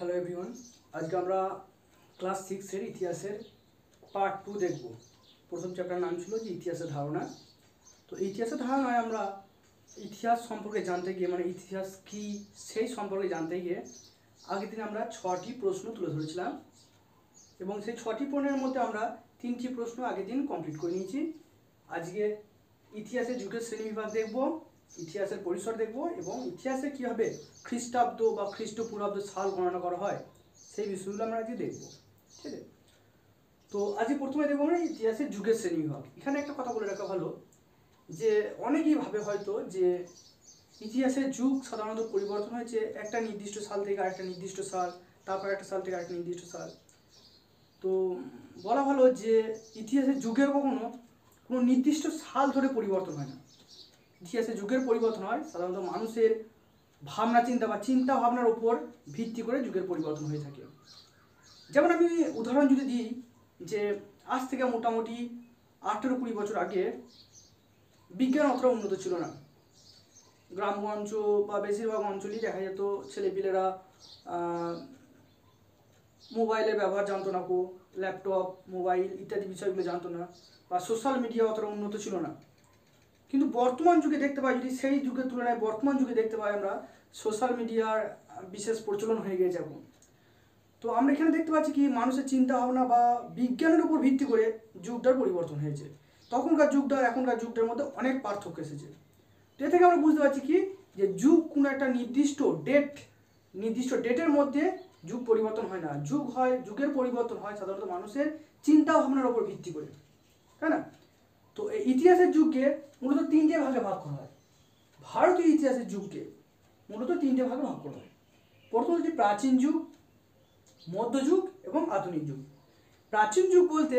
Hello everyone, আজকে আমরা class 6 এর ইতিহাসের পার্ট 2 দেখব। প্রথম চ্যাপ্টার নাম ছিল যে ইতিহাসের ধারণা। তো ইতিহাসের ধারণায় আমরা ইতিহাস সম্পর্কে জানতে গিয়ে, মানে ইতিহাস কি সেই সম্পর্কে জানতে গিয়ে আগের দিন আমরা 6টি প্রশ্ন তুলে ধরেছিলাম এবং সেই 6টি প্রশ্নের মধ্যে আমরা 3টি প্রশ্ন আগের দিন কমপ্লিট করে নিয়েছি। আজকে ইতিহাসের যুগের শ্রেণীবিভাগ দেখব, ইতিহাসের পরিসর দেখব এবং ইতিহাসে কীভাবে খ্রিস্টাব্দ বা খ্রিস্টপূর্বাব্দ সাল গণনা করা হয় সেই বিষয়গুলো আমরা আজকে দেখব। ঠিক আছে, তো আজকে প্রথমে দেখব আমরা ইতিহাসের যুগের শ্রেণীবিভাগ। এখানে একটা কথা বলে রাখা ভালো যে অনেকেই ভাবে হয়তো যে ইতিহাসের যুগ সাধারণত পরিবর্তন হয়েছে একটা নির্দিষ্ট সাল থেকে আরেকটা নির্দিষ্ট সাল, তারপর একটা সাল থেকে আরেকটা নির্দিষ্ট সাল। তো বলা ভালো যে ইতিহাসের যুগের কোনো নির্দিষ্ট সাল ধরে পরিবর্তন হয় না। ইতিহাসের যুগের পরিবর্তন হয় সাধারণত মানুষের ভাবনা চিন্তা বা চিন্তা ভাবনার উপর ভিত্তি করে যুগের পরিবর্তন হয়ে থাকে। যেমন আমি উদাহরণ যদি দিই যে আজ থেকে মোটামুটি 18-20 বছর আগে বিজ্ঞান অতটা উন্নত ছিল না। গ্রামগঞ্জ বা বেশিরভাগ অঞ্চলেই দেখা যেত ছেলেপিলেরা মোবাইলের ব্যবহার জানতো না, ল্যাপটপ মোবাইল ইত্যাদি বিষয়গুলো জানতো না, বা সোশ্যাল মিডিয়া অতটা উন্নত ছিল না। কিন্তু বর্তমান যুগে দেখতে পাই, যদি সেই যুগের তুলনায় বর্তমান যুগে দেখতে পাই আমরা সোশ্যাল মিডিয়ার বিশেষ প্রচলন হয়ে গেছে এখন। তো আমরা এখানে দেখতে পাচ্ছি কি মানুষের চিন্তা ভাবনা বা বিজ্ঞানের উপর ভিত্তি করে যুগটার পরিবর্তন হয়েছে। তখনকার যুগটা এখনকার যুগটার মধ্যে অনেক পার্থক্য এসেছে। তো এ থেকে আমরা বুঝতে পারছি কি যে যুগ কোনো একটা নির্দিষ্ট ডেটের মধ্যে যুগ পরিবর্তন হয় না। যুগের পরিবর্তন হয় সাধারণত মানুষের চিন্তা ভাবনার উপর ভিত্তি করে, তাই না? তো এই ইতিহাসের যুগকে মূলত 3টে ভাগে ভাগ করা হয়। ভারতীয় ইতিহাসের যুগকে মূলত 3টে ভাগে ভাগ করা হয়। প্রথম হচ্ছে প্রাচীন যুগ, মধ্যযুগ এবং আধুনিক যুগ। প্রাচীন যুগ বলতে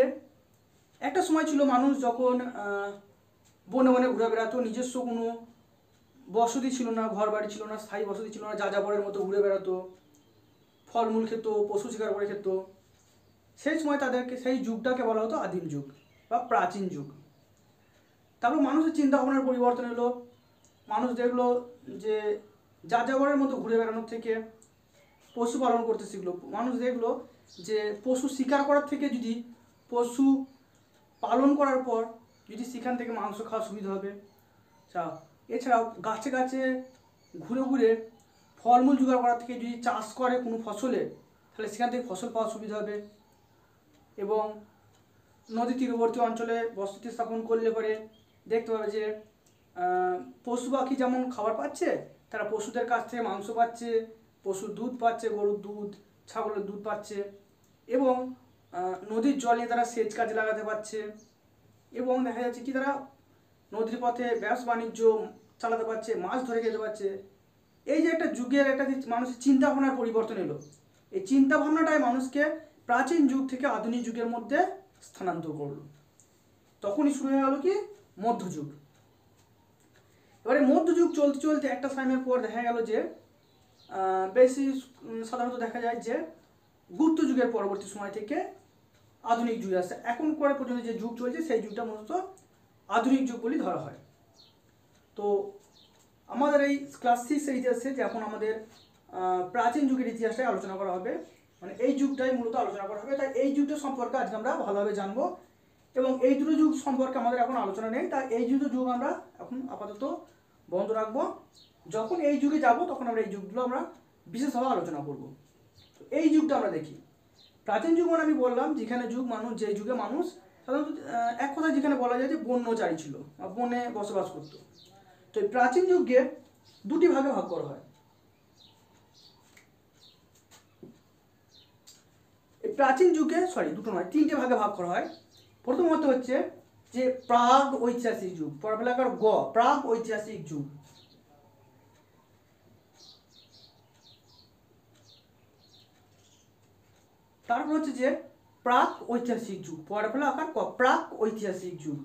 একটা সময় ছিল মানুষ যখন বনে বনে ঘুরে বেড়াতো, নিজস্ব কোনো বসতি ছিল না, ঘর বাড়ি ছিল না, স্থায়ী বসতি ছিল না, যাযাবরের মতো ঘুরে বেড়াতো, ফলমূল খেত, পশু শিকার করে খেত। সেই সময় সেই যুগটাকে বলা হতো আদিম যুগ বা প্রাচীন যুগ। তারপর মানুষের চিন্তা ভাবনার পরিবর্তন এলো। মানুষ দেখলো যে যাযাবরের মতো ঘুরে বেড়ানোর থেকে পশু পালন করতে শিখলো। মানুষ দেখলো যে পশু শিকার করার থেকে যদি পশু পালন করার পর যদি সেখান থেকে মাংস খাওয়া সুবিধা হবে। এছাড়াও গাছে গাছে ঘুরে ঘুরে ফলমূল জোগাড় করার থেকে যদি চাষ করে কোনো ফসলে, তাহলে সেখান থেকে ফসল পাওয়া সুবিধা হবে। এবং নদী তীরবর্তী অঞ্চলে বসতি স্থাপন করলে পরে দেখতে পাবে যে পশু পাখি যেমন খাবার পাচ্ছে, তারা পশুদের কাছ থেকে মাংস পাচ্ছে, পশুর দুধ পাচ্ছে, গরুর দুধ, ছাগলের দুধ পাচ্ছে, এবং নদীর জল নিয়ে তারা সেচ কাজে লাগাতে পারছে। এবং দেখা যাচ্ছে কি তারা নদীর পথে ব্যবসা বাণিজ্য চালাতে পারছে, মাছ ধরে খেতে পারছে। এই যে একটা যুগের একটা মানুষের চিন্তা ভাবনার পরিবর্তন এলো, এই চিন্তা ভাবনাটাই মানুষকে প্রাচীন যুগ থেকে আধুনিক যুগের মধ্যে স্থানান্তর করলো। তখনই শুরু হয়ে গেল কি মধ্যযুগ। এবারে মধ্যযুগ চলতে চলতে একটা টাইমের পর দেখা গেল যে সাধারণত দেখা যায় যে গুপ্ত যুগের পরবর্তী সময় থেকে আধুনিক যুগে আসে। এখন পর্যন্ত যে যুগ চলছে সেই যুগটা মূলত আধুনিক যুগ বলে ধরা হয়। তো আমাদের এই ক্লাস 6 ইতিহাসে যে এখন আমাদের প্রাচীন যুগের ইতিহাসটাই আলোচনা করা হবে, মানে এই যুগটাই মূলত আলোচনা করা হবে। তাই এই যুগটা সম্পর্কে আজকে আমরা ভালোভাবে জানবো এবং এই দুটো যুগ সম্পর্কে আমাদের এখন আলোচনা নেই, তাই এই দুটো যুগ আমরা এখন আপাতত বন্ধ রাখবো। যখন এই যুগে যাব তখন আমরা এই যুগগুলো আমরা বিশেষভাবে আলোচনা করব। তো এই যুগটা আমরা দেখি। প্রাচীন যুগ মানে আমি বললাম যেখানে যে যুগে মানুষ সাধারণত এক কথায় যেখানে বলা যায় যে বন্যচারী ছিল বা বনে বসবাস করত। তো এই প্রাচীন যুগকে দুটি ভাগে ভাগ করা হয়। এই প্রাচীন যুগে দুটো নয় 3টে ভাগে ভাগ করা হয়। প্রথমত হচ্ছে যে প্রাগ ঐতিহাসিক যুগ, পরবেলাকার প্রাগ ঐতিহাসিক যুগ। তারপর হচ্ছে যে প্রাক ঐতিহাসিক যুগ, পরবেলা আকার প্রাক ঐতিহাসিক যুগ।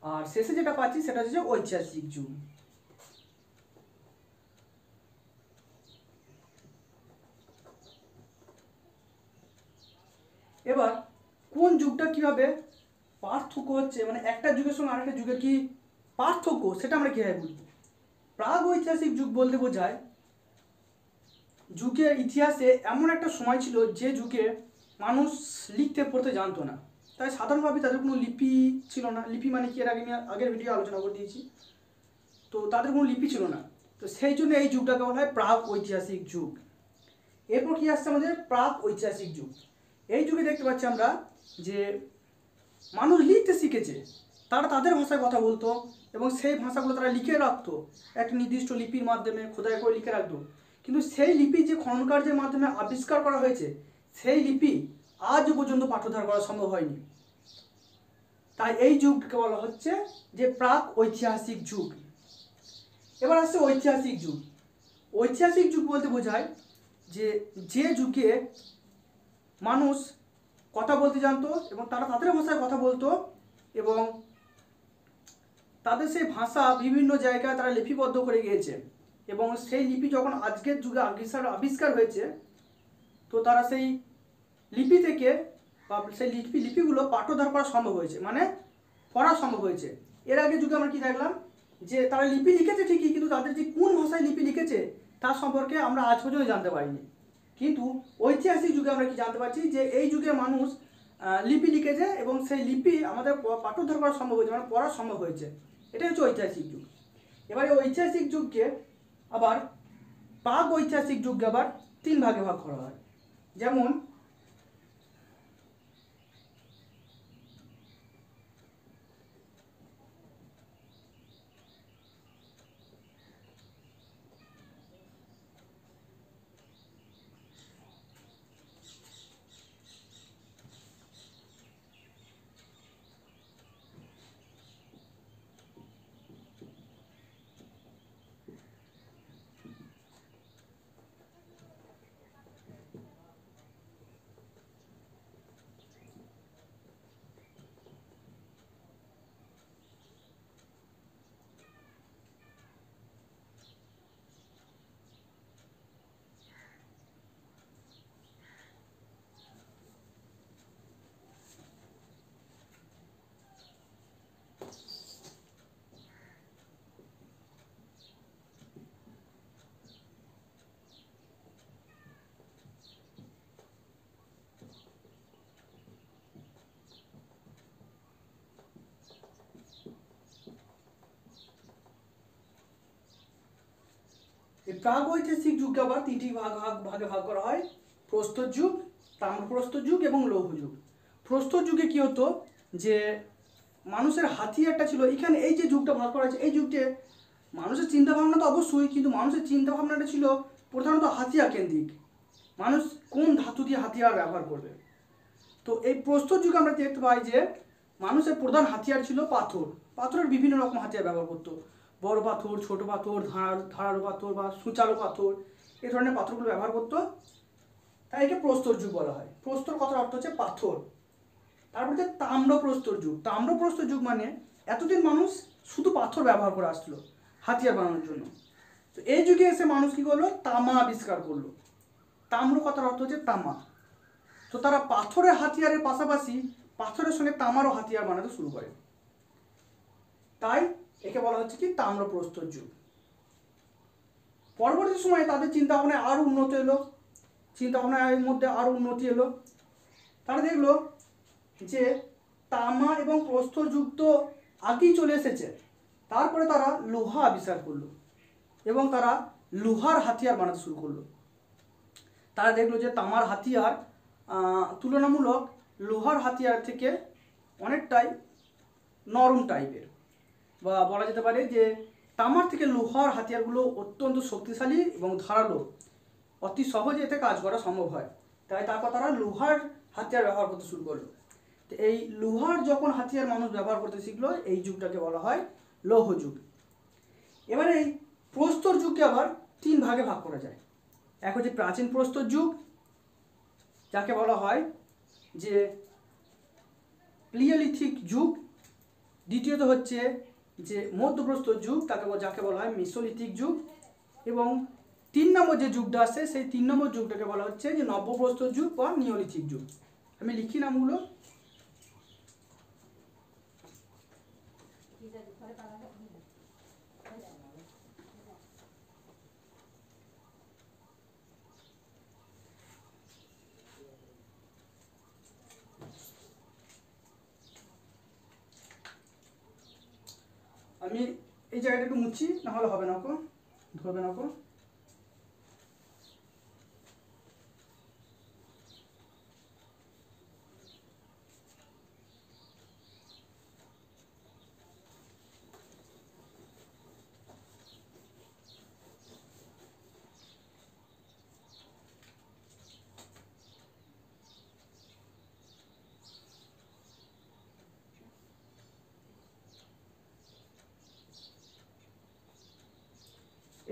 আর শেষে যেটা পাচ্ছি সেটা হচ্ছে ঐতিহাসিক যুগ। এবার কোন যুগটা কিভাবে পার্থক্য হচ্ছে, মানে একটা যুগের সঙ্গে আরেকটা যুগের কি পার্থক্য, সেটা আমরা কিভাবে বুঝবো? প্রাগ ঐতিহাসিক যুগ বলতে বোঝায় যুগের ইতিহাসে এমন একটা সময় ছিল যে যুগে মানুষ লিখতে পড়তে জানতো না, তাই সাধারণভাবে তাদের কোনো লিপি ছিল না। লিপি মানে কি, এর আগে আমি আগের ভিডিও আলোচনা করে দিয়েছি। তো তাদের কোনো লিপি ছিল না, তো সেই জন্য এই যুগটাকে বলা হয় প্রাগ ঐতিহাসিক যুগ। এরপর কি আসছে আমাদের প্রাক ঐতিহাসিক যুগ। এই যুগে দেখতে পাচ্ছি আমরা যে মানুষ লিখতে শিখেছে, তারা তাদের ভাষায় কথা বলতো এবং সেই ভাষাগুলো তারা লিখে রাখতো একটা নির্দিষ্ট লিপির মাধ্যমে, খোদাই করে লিখে রাখতো। কিন্তু সেই লিপি যে খনন কার্যের মাধ্যমে আবিষ্কার করা হয়েছে, সেই লিপি আজ পর্যন্ত পাঠোদ্ধার করা সম্ভব হয়নি। তাই এই যুগকে বলা হচ্ছে যে প্রাক ঐতিহাসিক যুগ। এবার আসছে ঐতিহাসিক যুগ। ঐতিহাসিক যুগ বলতে বোঝায় যে যুগে মানুষ কথা বলতে জানতো এবং তারা তাদের ভাষায় কথা বলতো এবং তাদের সেই ভাষা বিভিন্ন জায়গায় তারা লিপিবদ্ধ করে গিয়েছে এবং সেই লিপি যখন আজকের যুগে আবিষ্কার হয়েছে, তো তারা সেই লিপি থেকে বা সেই লিপিগুলো পাঠোদ্ধার করা সম্ভব হয়েছে, মানে পড়া সম্ভব হয়েছে। এর আগে যুগে আমরা কি দেখলাম যে তারা লিপি লিখেছে ঠিকই, কিন্তু তাদের যে কোন ভাষায় লিপি লিখেছে তার সম্পর্কে আমরা আজ পর্যন্ত জানতে পারিনি। কিন্তু ঐতিহাসিক যুগে আমরা কি জানতে পারছি যে এই যুগে মানুষ লিপি লিখেছে এবং সেই লিপি আমাদের পাঠোদ্ধার করা সম্ভব হয়েছে, মানে পড়া সম্ভব হয়েছে। এটাই হচ্ছে ঐতিহাসিক যুগ। এবার এই ঐতিহাসিক যুগকে আবার প্রাক ঐতিহাসিক যুগকে আবার 3 ভাগে ভাগ করা হয়। যেমন এই প্রাক ঐতিহাসিক যুগকে আবার 3টি ভাগে ভাগ করা হয়: প্রস্তর যুগ, তাম্রপ্রস্তর যুগ এবং লৌহ যুগ। প্রস্তর যুগে কি হতো যে মানুষের হাতিয়ারটা ছিল, এখানে এই যে যুগটা ভাগ করা আছে, এই যুগটা মানুষের চিন্তাভাবনা তো অবশ্যই, কিন্তু মানুষের চিন্তাভাবনাটা ছিল প্রধানত হাতিয়ার কেন্দ্রিক। মানুষ কোন ধাতু দিয়ে হাতিয়ার ব্যবহার করবে। তো এই প্রস্তর যুগে আমরা দেখতে পাই যে মানুষের প্রধান হাতিয়ার ছিল পাথর। পাথরের বিভিন্ন রকম হাতিয়ার ব্যবহার করতো, বড় পাথর, ছোট পাথর, ধারালো পাথর বা সূচালো পাথর, এই ধরনের পাথরগুলো ব্যবহার করতো। তাই একে প্রস্তর যুগ বলা হয়। প্রস্তর কথার অর্থ হচ্ছে পাথর। তারপর হচ্ছে তাম্রপ্রস্তর যুগ। তাম্রপ্রস্তর যুগ মানে এতদিন মানুষ শুধু পাথর ব্যবহার করে আসছিল হাতিয়ার বানানোর জন্য। তো এই যুগে এসে মানুষ কী করলো, তামা আবিষ্কার করলো। তাম্র কথার অর্থ হচ্ছে তামা। তো তারা পাথরের হাতিয়ারের পাশাপাশি পাথরের সঙ্গে তামারও হাতিয়ার বানাতে শুরু করে। তাই একে বলা হচ্ছে কি তাম্রপ্রস্তর যুগ। পরবর্তী সময়ে তাদের চিন্তাভাবনায় আরও উন্নতি এলো, চিন্তাভাবনার মধ্যে আরও উন্নতি এলো। তারা দেখলো যে তামা এবং প্রস্তর যুগ তো আগেই চলে এসেছে, তারপরে তারা লোহা আবিষ্কার করলো এবং তারা লোহার হাতিয়ার বানাতে শুরু করলো। তারা দেখলো যে তামার হাতিয়ার তুলনামূলক লোহার হাতিয়ার থেকে অনেকটাই নরম টাইপের, বা বলা যেতে পারে যে তামার থেকে লোহার হাতিয়ারগুলো অত্যন্ত শক্তিশালী এবং ধারালো, অতি সহজে এতে কাজ করা সম্ভব হয়। তাই তারপর তারা লোহার হাতিয়ার ব্যবহার করতে শুরু করলো। তো এই লোহার যখন হাতিয়ার মানুষ ব্যবহার করতে শিখলো, এই যুগটাকে বলা হয় লৌহ যুগ। এবারে এই প্রস্তর যুগকে আবার 3 ভাগে ভাগ করা যায়। এক হচ্ছে প্রাচীন প্রস্তর যুগ, যাকে বলা হয় যে প্লিওলিথিক যুগ। দ্বিতীয়ত হচ্ছে যে মধ্যপ্রস্তর যুগ, যাকে বলা হয় মেসোলিথিক যুগ। এবং 3 নম্বর যে যুগটা আছে, সেই 3 নম্বর যুগটাকে বলা হচ্ছে যে নব্যপ্রস্তর যুগ বা নিওলিথিক যুগ। আমি লিখি নামগুলো। আমি এই জায়গাটা একটু মুছি, না হলে হবে না কো, ধরবে না কো।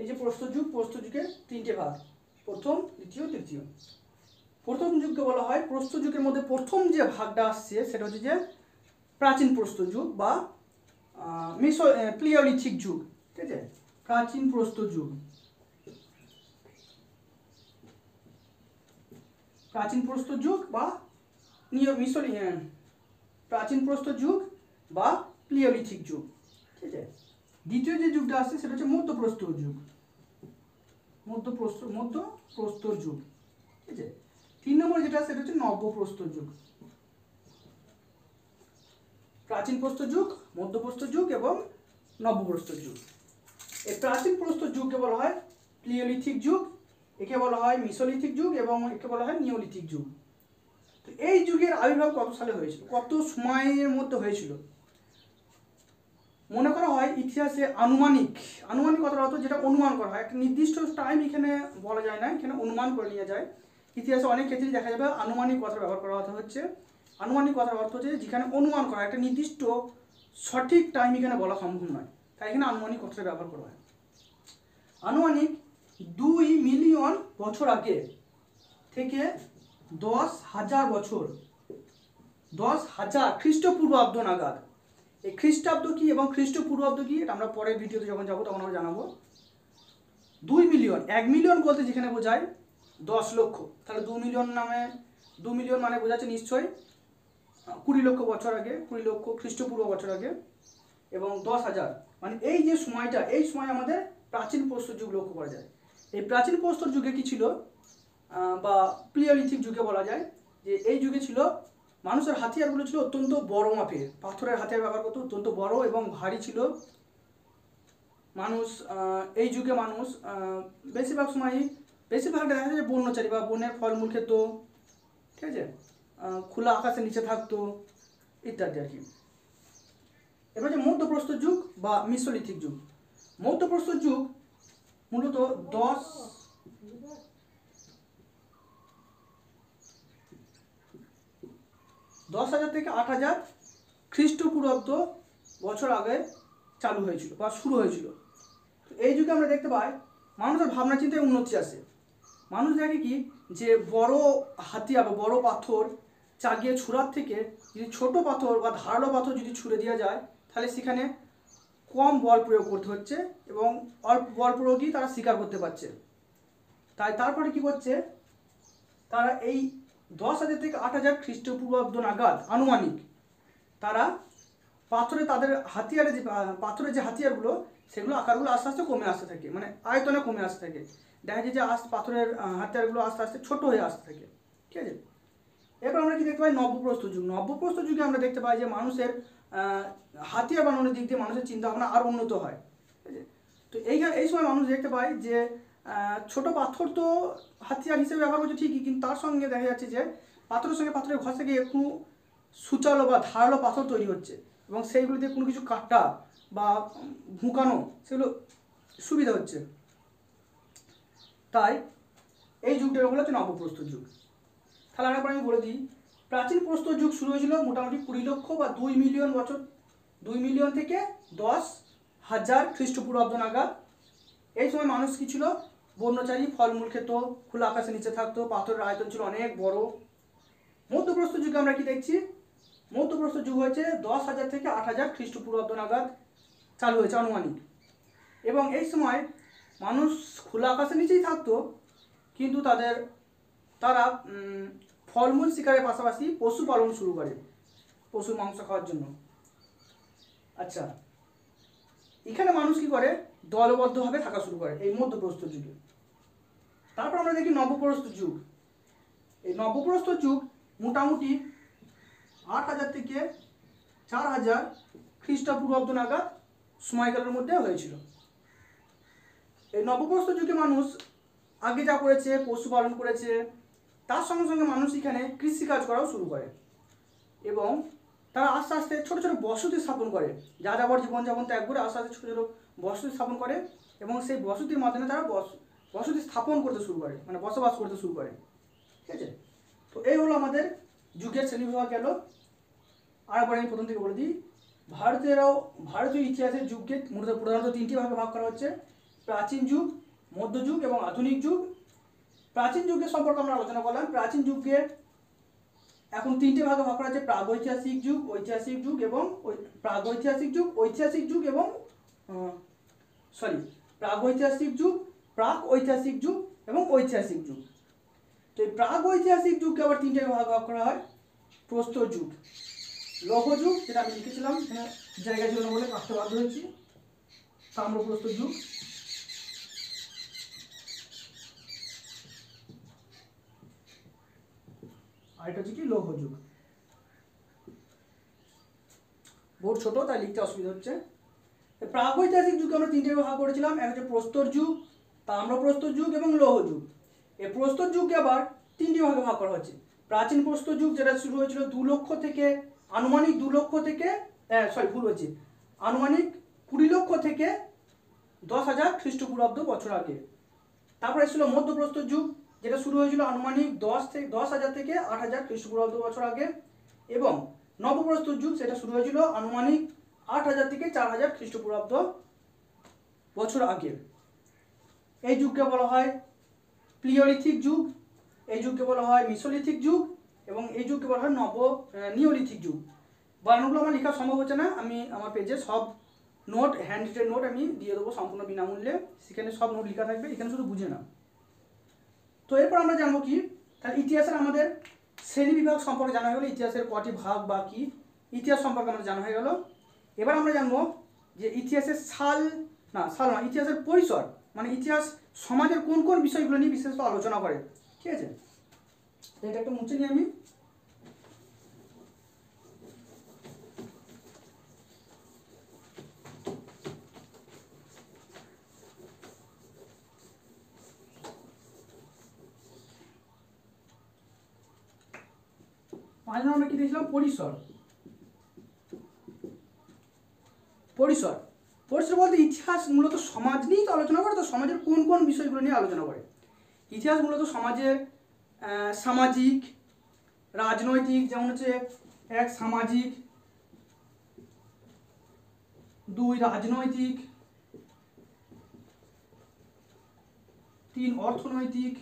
এই যে প্রস্তর যুগ, প্রস্তর যুগের তিনটে ভাগ, প্রথম, দ্বিতীয়, তৃতীয়। প্রথম যুগকে বলা হয়, প্রস্তর যুগের মধ্যে প্রথম যে ভাগটা আসছে সেটা হচ্ছে যে প্রাচীন প্রস্তর যুগ বা প্লিওলিথিক যুগ, ঠিক আছে, প্রাচীন প্রস্তর যুগ। প্রাচীন প্রস্তর যুগ বা প্রাচীন প্রস্তর যুগ বা প্লিওলিথিক যুগ, ঠিক আছে। দ্বিতীয় যে যুগটা আসছে সেটা হচ্ছে মধ্যপ্রস্তর যুগ, মধ্যপ্রস্তর যুগ, ঠিক আছে। 3 নম্বর যেটা সেটা হচ্ছে নব্যপ্রস্তর যুগ। প্রাচীন প্রস্তর যুগ, মধ্যপ্রস্তর যুগ এবং নব্যপ্রস্তর যুগ। এই প্রাচীন প্রস্তর যুগকে বলা হয় প্লিওলিথিক যুগ, একে বলা হয় মিসোলিথিক যুগ এবং একে বলা হয় নিওলিথিক যুগ। তো এই যুগের আবির্ভাব কত সালে হয়েছিল, কত সময়ের মধ্যে হয়েছিল? মনে করা হয় ইতিহাসে আনুমানিক কথার অর্থ যেটা অনুমান করা হয়, একটা নির্দিষ্ট টাইম এখানে বলা যায় না, এখানে অনুমান করে নিয়ে যায়। ইতিহাসে অনেক ক্ষেত্রেই দেখা যাবে আনুমানিক কথা ব্যবহার করা হচ্ছে। আনুমানিক কথার অর্থ হচ্ছে যেখানে অনুমান করা, একটা নির্দিষ্ট সঠিক টাইম এখানে বলা সম্ভব নয়, তাই এখানে আনুমানিক কথাটা ব্যবহার করা হয়। আনুমানিক 2 মিলিয়ন বছর আগে থেকে 10,000 বছর, 10,000 খ্রিস্টপূর্বাব্দ নাগাদ। এই খ্রিস্টাব্দ কি এবং খ্রিস্টপূর্বাব্দ কি এটা আমরা পরের ভিডিওতে যখন যাবো তখন আমরা জানাবো। 2 মিলিয়ন, 1 মিলিয়ন বলতে যেখানে বোঝায় 10 লক্ষ, তাহলে 2 মিলিয়ন মানে বোঝাচ্ছে নিশ্চয়ই 20 লক্ষ বছর আগে, 20 লক্ষ খ্রিস্টপূর্ব বছর আগে। এবং 10,000 মানে এই যে সময়টা, এই সময় আমাদের প্রাচীন প্রস্তর যুগ লক্ষ্য করা যায়। এই প্রাচীন প্রস্তর যুগে কি ছিল বা প্লিওলিথিক যুগে বলা যায় যে এই যুগে ছিল মানুষের হাতিয়ারগুলো ছিল অত্যন্ত বড় মাপের, পাথরের হাতিয়ার ব্যবহার করতো, অত্যন্ত বড় এবং ভারী ছিল। মানুষ এই যুগে মানুষ বেশিরভাগ দেখা যায় যে বন্যচারী বা বনের ফলমূল খেত, ঠিক আছে, খোলা আকাশের নিচে থাকতো ইত্যাদি আর কি। এবার যে মধ্যপ্রস্তর যুগ বা মিসোলিথিক যুগ। মধ্যপ্রস্তর যুগ মূলত 10,000 থেকে 8,000 খ্রিস্টপূর্বাব্দ বছর আগে চালু হয়েছিল বা শুরু হয়েছিল। এই যুগে আমরা দেখতে পাই মানুষের ভাবনা চিন্তায় উন্নতি আসে। মানুষ দেখে কি যে বড় হাতিয়ার বা বড় পাথর চাগিয়ে ছুঁড়ার থেকে যদি ছোট পাথর বা ধারালো পাথর যদি ছুঁড়ে দেওয়া যায় তাহলে সেখানে কম বল প্রয়োগ করতে হচ্ছে এবং অল্প বল প্রয়োগই তারা স্বীকার করতে পারছে। তাই তারপরে কি করছে, তারা এই 10,000 থেকে 8,000 খ্রিস্টপূর্বাব্দ নাগাদ আনুমানিক তারা তাদের হাতিয়ারে যে পাথরের যে হাতিয়ারগুলো সেগুলো আকারগুলো আস্তে আস্তে কমে আসতে থাকে, মানে আয়তনে কমে আসতে থাকে। দেখা যায় যে পাথরের হাতিয়ারগুলো আস্তে আস্তে ছোট হয়ে আসতে থাকে, ঠিক আছে। এরপর আমরা কি দেখতে পাই নব্যপ্রস্তর যুগ। নব্যপ্রস্তর যুগে আমরা দেখতে পাই যে মানুষের হাতিয়ার বানানোর দিক দিয়ে মানুষের চিন্তাভাবনা আরও উন্নত হয়, ঠিক আছে। তো এই সময় মানুষ দেখতে পায় যে ছোট পাথর তো হাতিয়ার হিসেবে ব্যবহার করছে ঠিকই, কিন্তু তার সঙ্গে দেখা যাচ্ছে যে পাথরের সঙ্গে পাথরের ঘষে গিয়ে একটু সুচালো বা ধারালো পাথর তৈরি হচ্ছে এবং সেইগুলিতে কোনো কিছু কাটা বা ভুঁকানো সেগুলো সুবিধা হচ্ছে। তাই এই যুগটা হলো হচ্ছে নব্যপ্রস্তর যুগ। তাহলে আরেকবার আমি বলে দিই, প্রাচীন প্রস্তর যুগ শুরু হয়েছিল মোটামুটি 20 লক্ষ বা 2 মিলিয়ন বছর, 2 মিলিয়ন থেকে 10,000 খ্রিস্টপূর্বাব্দ নাগাদ। এই সময় মানুষ কি ছিল, বন্যচারী, ফলমূল খেত, খোলা আকাশের নিচে থাকতো, পাথরের আয়তন ছিল অনেক বড়। মধ্যপ্রস্তর যুগে আমরা কি দেখছি, মধ্যপ্রস্তর যুগ হয়েছে 10,000 থেকে 8,000 খ্রিস্টপূর্বাব্দ নাগাদ চালু হয়েছে আনুমানিক। এবং এই সময় মানুষ খোলা আকাশের নিচেই থাকতো, কিন্তু তারা ফলমূল শিকারের পাশাপাশি পশুপালন শুরু করে পশুর মাংস খাওয়ার জন্য। আচ্ছা, এখানে মানুষ কি করে, দলবদ্ধভাবে থাকা শুরু করে এই মধ্যপ্রস্তর যুগে। তারপর আমরা দেখি নব্যপ্রস্তর যুগ। এই নব্যপ্রস্তর যুগ মোটামুটি 8,000 থেকে 4,000 খ্রিস্টপূর্বাব্দ নাগাদ সময়কালের মধ্যে হয়েছিল। এই নবপ্রস্তর যুগে মানুষ আগে যা করেছে, পশুপালন করেছে, তার সঙ্গে সঙ্গে মানুষ এখানে কৃষিকাজ করাও শুরু করে এবং তারা আস্তে আস্তে ছোটো ছোটো বসতি স্থাপন করে, যাযাবর জীবনযাপন ত্যাগ করে আস্তে আস্তে ছোটো ছোটো বসতি স্থাপন করে এবং সেই বসতির মাধ্যমে তারা বসতি স্থাপন করতে শুরু করে, মানে বসবাস করতে শুরু করে। ঠিক আছে, তো এই হলো আমাদের যুগের শ্রেণীবিভাগ গেল। আর একবার আমি প্রথম থেকে বলে দিই, ভারতীয় ইতিহাসের যুগকে প্রধানত তিনটি ভাগে ভাগ করা হচ্ছে: প্রাচীন যুগ, মধ্যযুগ এবং আধুনিক যুগ। প্রাচীন যুগের সম্পর্কে আমরা আলোচনা করলাম। প্রাচীন যুগকে এখন তিনটে ভাগে ভাগ করা হচ্ছে: প্রাগৈতিহাসিক যুগ, ঐতিহাসিক যুগ এবং প্রাগৈতিহাসিক যুগ, ঐতিহাসিক যুগ এবং প্রাগৈতিহাসিক যুগ, প্রাক ঐতিহাসিক যুগ এবং ঐতিহাসিক যুগ। তো এই প্রাগৈতিহাসিক যুগকে আবার তিনটে ভাগ করা হয়: প্রস্তর যুগ, লৌহ যুগ, যেটা আমি লিখেছিলাম, জায়গা ছিল না বলে কাটতে বাধ্য হয়েছি, তাম্রপ্রস্তর যুগ, আর এটা হচ্ছে কি লৌহ যুগ। বোর্ড ছোট তাই লিখতে অসুবিধা হচ্ছে। প্রাগৈতিহাসিক যুগকে আমরা তিনটে ভাগ করেছিলাম: এক হচ্ছে প্রস্তর যুগ, তাম্রপ্রস্তর যুগ এবং লৌহ যুগ। এই প্রস্তর যুগকে আবার তিনটি ভাগে ভাগ করা হচ্ছে: প্রাচীন প্রস্তর যুগ, যেটা শুরু হয়েছিল আনুমানিক 2 লক্ষ থেকে আনুমানিক 20 লক্ষ থেকে 10,000 খ্রিস্টপূর্বাব্দ বছর আগে। তারপরে ছিল মধ্যপ্রস্তর যুগ, যেটা শুরু হয়েছিল আনুমানিক 10,000 থেকে 8,000 খ্রিস্টপূর্বাব্দ বছর আগে, এবং নবপ্রস্তর যুগ, সেটা শুরু হয়েছিল আনুমানিক 8,000 থেকে 4,000 খ্রিস্টপূর্বাব্দ বছর আগে। এই যুগকে বলা হয় প্লিওলিথিক যুগ, এই যুগকে বলা হয় মিসোলিথিক যুগ এবং এই যুগকে বলা হয় নিওলিথিক যুগ। বানানগুলো আমার লেখা সম্ভব হচ্ছে না, আমি আমার পেজে সব নোট, হ্যান্ড রিটেন নোট আমি দিয়ে দেবো সম্পূর্ণ বিনামূল্যে, সেখানে সব নোট লেখা থাকবে, এখানে শুধু বুঝে না। তো এরপর আমরা জানবো কি, তাহলে ইতিহাসের আমাদের শ্রেণী বিভাগ সম্পর্কে জানা হয়ে গেলো, ইতিহাসের কটি ভাগ বা কি ইতিহাস সম্পর্কে আমাদের জানা হয়ে গেল। এবার আমরা জানবো যে ইতিহাসের ইতিহাসের পরিসর, মানে ইতিহাস সমাজের কোন কোন বিষয়গুলো নিয়ে বিশেষত আলোচনা করে। ঠিক আছে, এটা একটু মুছে নিই আমি। আমরা কি দিয়েছিলাম? পরিসর বলতে ইতিহাস মূলত সমাজ নিয়েই তো আলোচনা করে, তো সমাজের কোন কোন বিষয়গুলো নিয়ে আলোচনা করে। ইতিহাস মূলত সমাজের সামাজিক, রাজনৈতিক, যেমন হচ্ছে 1 সামাজিক, 2 রাজনৈতিক, 3 অর্থনৈতিক,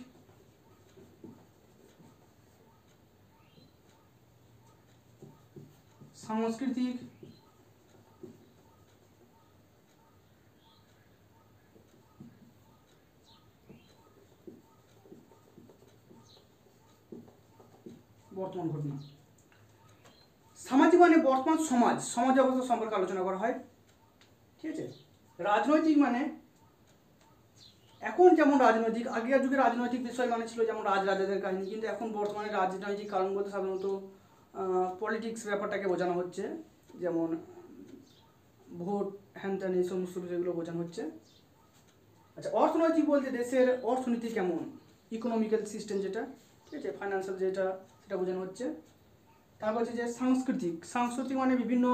4 সাংস্কৃতিক, বর্তমান ঘটনা। সামাজিক মানে বর্তমান সমাজ অবস্থা সম্পর্কে আলোচনা করা হয়। ঠিক আছে, রাজনৈতিক মানে এখন যেমন আগেকার যুগে রাজনৈতিক বিষয় মানে ছিল যেমন রাজাদের কাহিনী, কিন্তু এখন বর্তমানে রাজনৈতিক কারণ বলতে সাধারণত পলিটিক্স ব্যাপারটাকে বোঝানো হচ্ছে, যেমন ভোট, হ্যান এই সমস্ত বিষয়গুলো বোঝানো হচ্ছে। আচ্ছা, অর্থনৈতিক বলতে দেশের অর্থনীতি কেমন, ইকোনমিক্যাল সিস্টেম যেটা, ঠিক আছে, ফাইন্যান্সিয়াল যেটা, সেটা বোঝানো হচ্ছে। তারপর হচ্ছে যে সাংস্কৃতিক মানে বিভিন্ন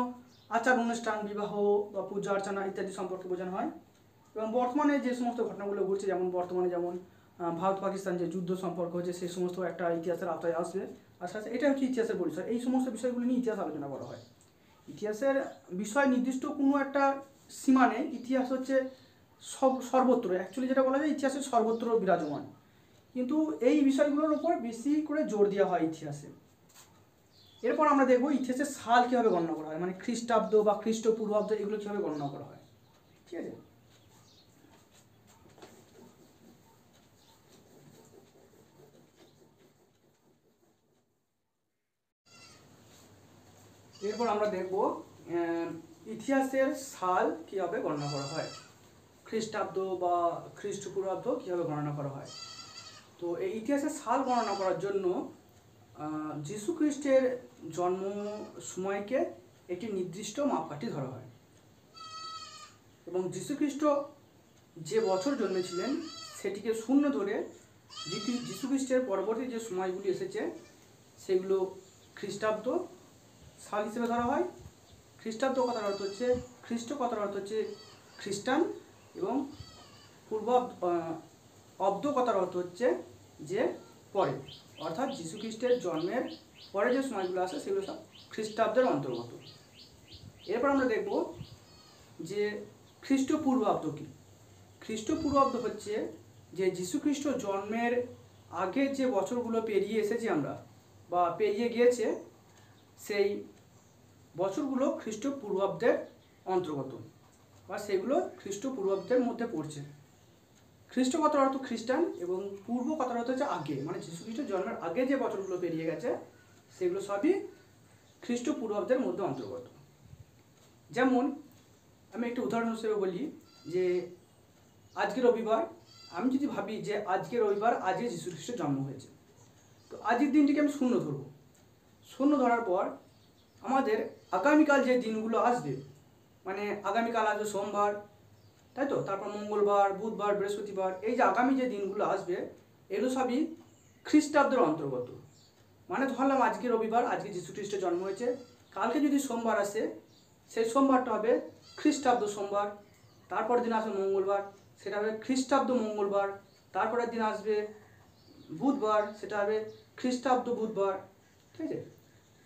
আচার অনুষ্ঠান, বিবাহ বা পূজা অর্চনা ইত্যাদি সম্পর্কে বোঝানো হয়। এবং বর্তমানে যে সমস্ত ঘটনাগুলো ঘটছে, যেমন বর্তমানে যেমন ভারত পাকিস্তান যে যুদ্ধ সম্পর্ক হচ্ছে, সেই সমস্ত একটা ইতিহাসের আওতায় আসবে। আস্তে আস্তে এটা হচ্ছে ইতিহাসের পরিসর। এই সমস্ত বিষয়গুলো নিয়ে ইতিহাস আলোচনা করা হয়। ইতিহাসের বিষয় নির্দিষ্ট কোনো একটা সীমা নেই, ইতিহাস হচ্ছে সর্বত্র, অ্যাকচুয়ালি যেটা বলা যায় ইতিহাসের সর্বত্র বিরাজমান, কিন্তু এই বিষয়গুলোর উপর বেশি করে জোর দেওয়া হয় ইতিহাসে। এরপর আমরা দেখব ইতিহাসের সাল কীভাবে গণনা করা হয়, মানে খ্রিস্টাব্দ বা খ্রিস্টপূর্বাব্দ এগুলো কীভাবে গণনা করা হয়। ঠিক আছে, এরপর আমরা দেখব ইতিহাসের সাল কীভাবে গণনা করা হয়, খ্রিস্টাব্দ বা খ্রিস্টপূর্বাব্দ কীভাবে গণনা করা হয়। তো এই ইতিহাসের সাল গণনা করার জন্য যীশু খ্রিস্টের জন্ম সময়কে একটি নির্দিষ্ট মাপকাঠি ধরা হয়। এবং যীশুখ্রিস্ট যে বছর জন্মেছিলেন সেটিকে শূন্য ধরে যীশুখ্রিস্টের পরবর্তী যে সময়গুলি এসেছে সেগুলো খ্রিস্টাব্দ সাল হিসেবে ধরা হয়। খ্রিস্টাব্দ কথার অর্থ হচ্ছে খ্রিস্ট, কথার অর্থ হচ্ছে খ্রিস্টান, এবং অব্দ কথার অর্থ হচ্ছে যে পরে, অর্থাৎ যীশুখ্রিস্টের জন্মের পরে যে সময়গুলো আসে সেগুলো সব খ্রিস্টাব্দের অন্তর্গত। এরপর আমরা দেখব যে খ্রিস্টপূর্বাব্দ কী। খ্রিস্টপূর্বাব্দ হচ্ছে যে যীশুখ্রিস্ট জন্মের আগে যে বছরগুলো পেরিয়ে এসেছি আমরা বা পেরিয়ে গিয়েছে সেই বছরগুলো খ্রিস্টপূর্বাব্দের অন্তর্গত বা সেগুলো খ্রিস্টপূর্বাব্দের মধ্যে পড়ছে। খ্রিস্ট কথার অর্থ খ্রিস্টান এবং পূর্ব কথার অর্থ হচ্ছে আগে, মানে যীশুখ্রিস্টের জন্মের আগে যে বছরগুলো পেরিয়ে গেছে সেগুলো সবই খ্রিস্টপূর্বাব্দের মধ্যে অন্তর্গত। যেমন আমি একটি উদাহরণ হিসেবে বলি যে আজকে রবিবার, আমি যদি ভাবি যে আজকে রবিবার, আজকে যীশুখ্রিস্টের জন্ম হয়েছে, তো আজকের দিনটিকে আমি শূন্য ধরব। শূন্য ধরার পর আমাদের আগামীকাল যে দিনগুলো আসবে, মানে আগামীকাল আসবে সোমবার, তাই তো, তারপর মঙ্গলবার, বুধবার, বৃহস্পতিবার, এই যে আগামী যে দিনগুলো আসবে এগুলো সবই খ্রিস্টাব্দের অন্তর্গত। মানে ধরলাম আজকে রবিবার, আজকে যীশুখ্রিস্টের জন্ম হয়েছে, কালকে যদি সোমবার আসে সেই সোমবারটা হবে খ্রিস্টাব্দ সোমবার, তারপরের দিন আসবে মঙ্গলবার, সেটা হবে খ্রিস্টাব্দ মঙ্গলবার, তারপরের দিন আসবে বুধবার, সেটা হবে খ্রিস্টাব্দ বুধবার। ঠিক আছে,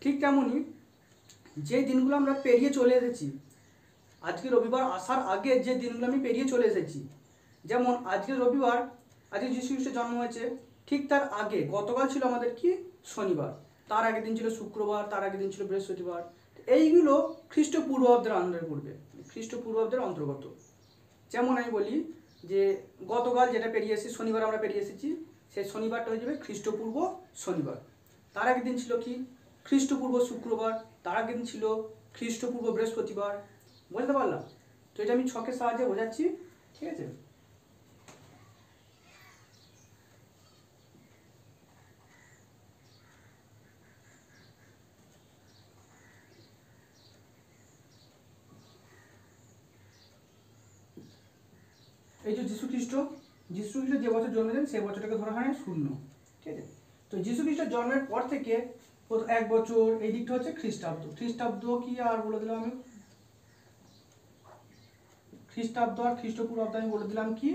ঠিক তেমনই যে দিনগুলো আমরা পেরিয়ে চলে এসেছি, আজকে রবিবার আসার আগে যে দিনগুলো আমি পেরিয়ে চলে এসেছি, যেমন আজকে রবিবার, আজকে যীশুখ্রিস্টের জন্ম হয়েছে, ঠিক তার আগে গতকাল ছিল আমাদের কি শনিবার, তার আগের দিন ছিল শুক্রবার, তার আগের দিন ছিল বৃহস্পতিবার, এইগুলো খ্রিস্টপূর্বাব্দের আন্ডারে পড়বে, খ্রিস্টপূর্বাব্দের অন্তর্গত। যেমন আমি বলি যে গতকাল যেটা পেরিয়ে এসেছি, শনিবার আমরা পেরিয়ে এসেছি, সেই শনিবারটা হয়ে যাবে খ্রিস্টপূর্ব শনিবার। তার আগের দিন ছিল কি খ্রিস্টপূর্ব শুক্রবার, তার আগের দিন ছিল খ্রিস্টপূর্ব বৃহস্পতিবার। বুঝতে পারলাম? তো এটা আমি ছকের সাহায্যে বোঝাচ্ছি, ঠিক আছে। এই যে যীশুখ্রিস্ট যে বছর জন্মেছেন সেই বছরটাকে ধরা হয় শূন্য, ঠিক আছে। তো যীশুখ্রিস্টের জন্মের পর থেকে এক বছর, এই দিকটা হচ্ছে খ্রিস্টাব্দ। খ্রিস্টাব্দ কি আর বলে দিলাম আমি, খ্রিস্টাব্দ আর খ্রিস্টপূর্বাব্দ আমি বলে দিলাম কি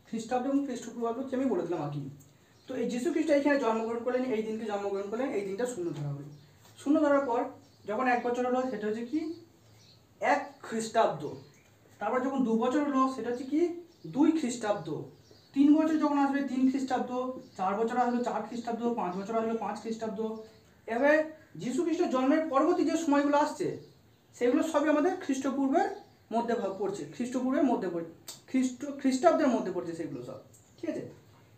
খ্রিস্টাব্দ এবং খ্রিস্টপূর্বাব্দ আমি বলে দিলাম আর কি। তো এই যীশুখ্রিস্ট এখানে জন্মগ্রহণ করলেন, এই দিনকে জন্মগ্রহণ করলেন, এই দিনটা শূন্য ধরা হলো। শূন্য ধরার পর যখন এক বছর হলো সেটা হচ্ছে কি এক খ্রিস্টাব্দ, তারপর যখন 2 বছর হলো সেটা হচ্ছে কি 2 খ্রিস্টাব্দ, 3 বছর যখন আসবে 3 খ্রিস্টাব্দ, 4 বছর আসলো 4 খ্রিস্টাব্দ, 5 বছর আসলো 5 খ্রিস্টাব্দ। এভাবে যীশুখ্রিস্টের জন্মের পরবর্তী যে সময়গুলো আসছে সেগুলো সবই আমাদের খ্রিস্টপূর্বের মধ্যে পড়ছে, খ্রিস্টপূর্বের মধ্যে পড়ছে, খ্রিস্টাব্দের মধ্যে পড়ছে সেগুলো সব, ঠিক আছে।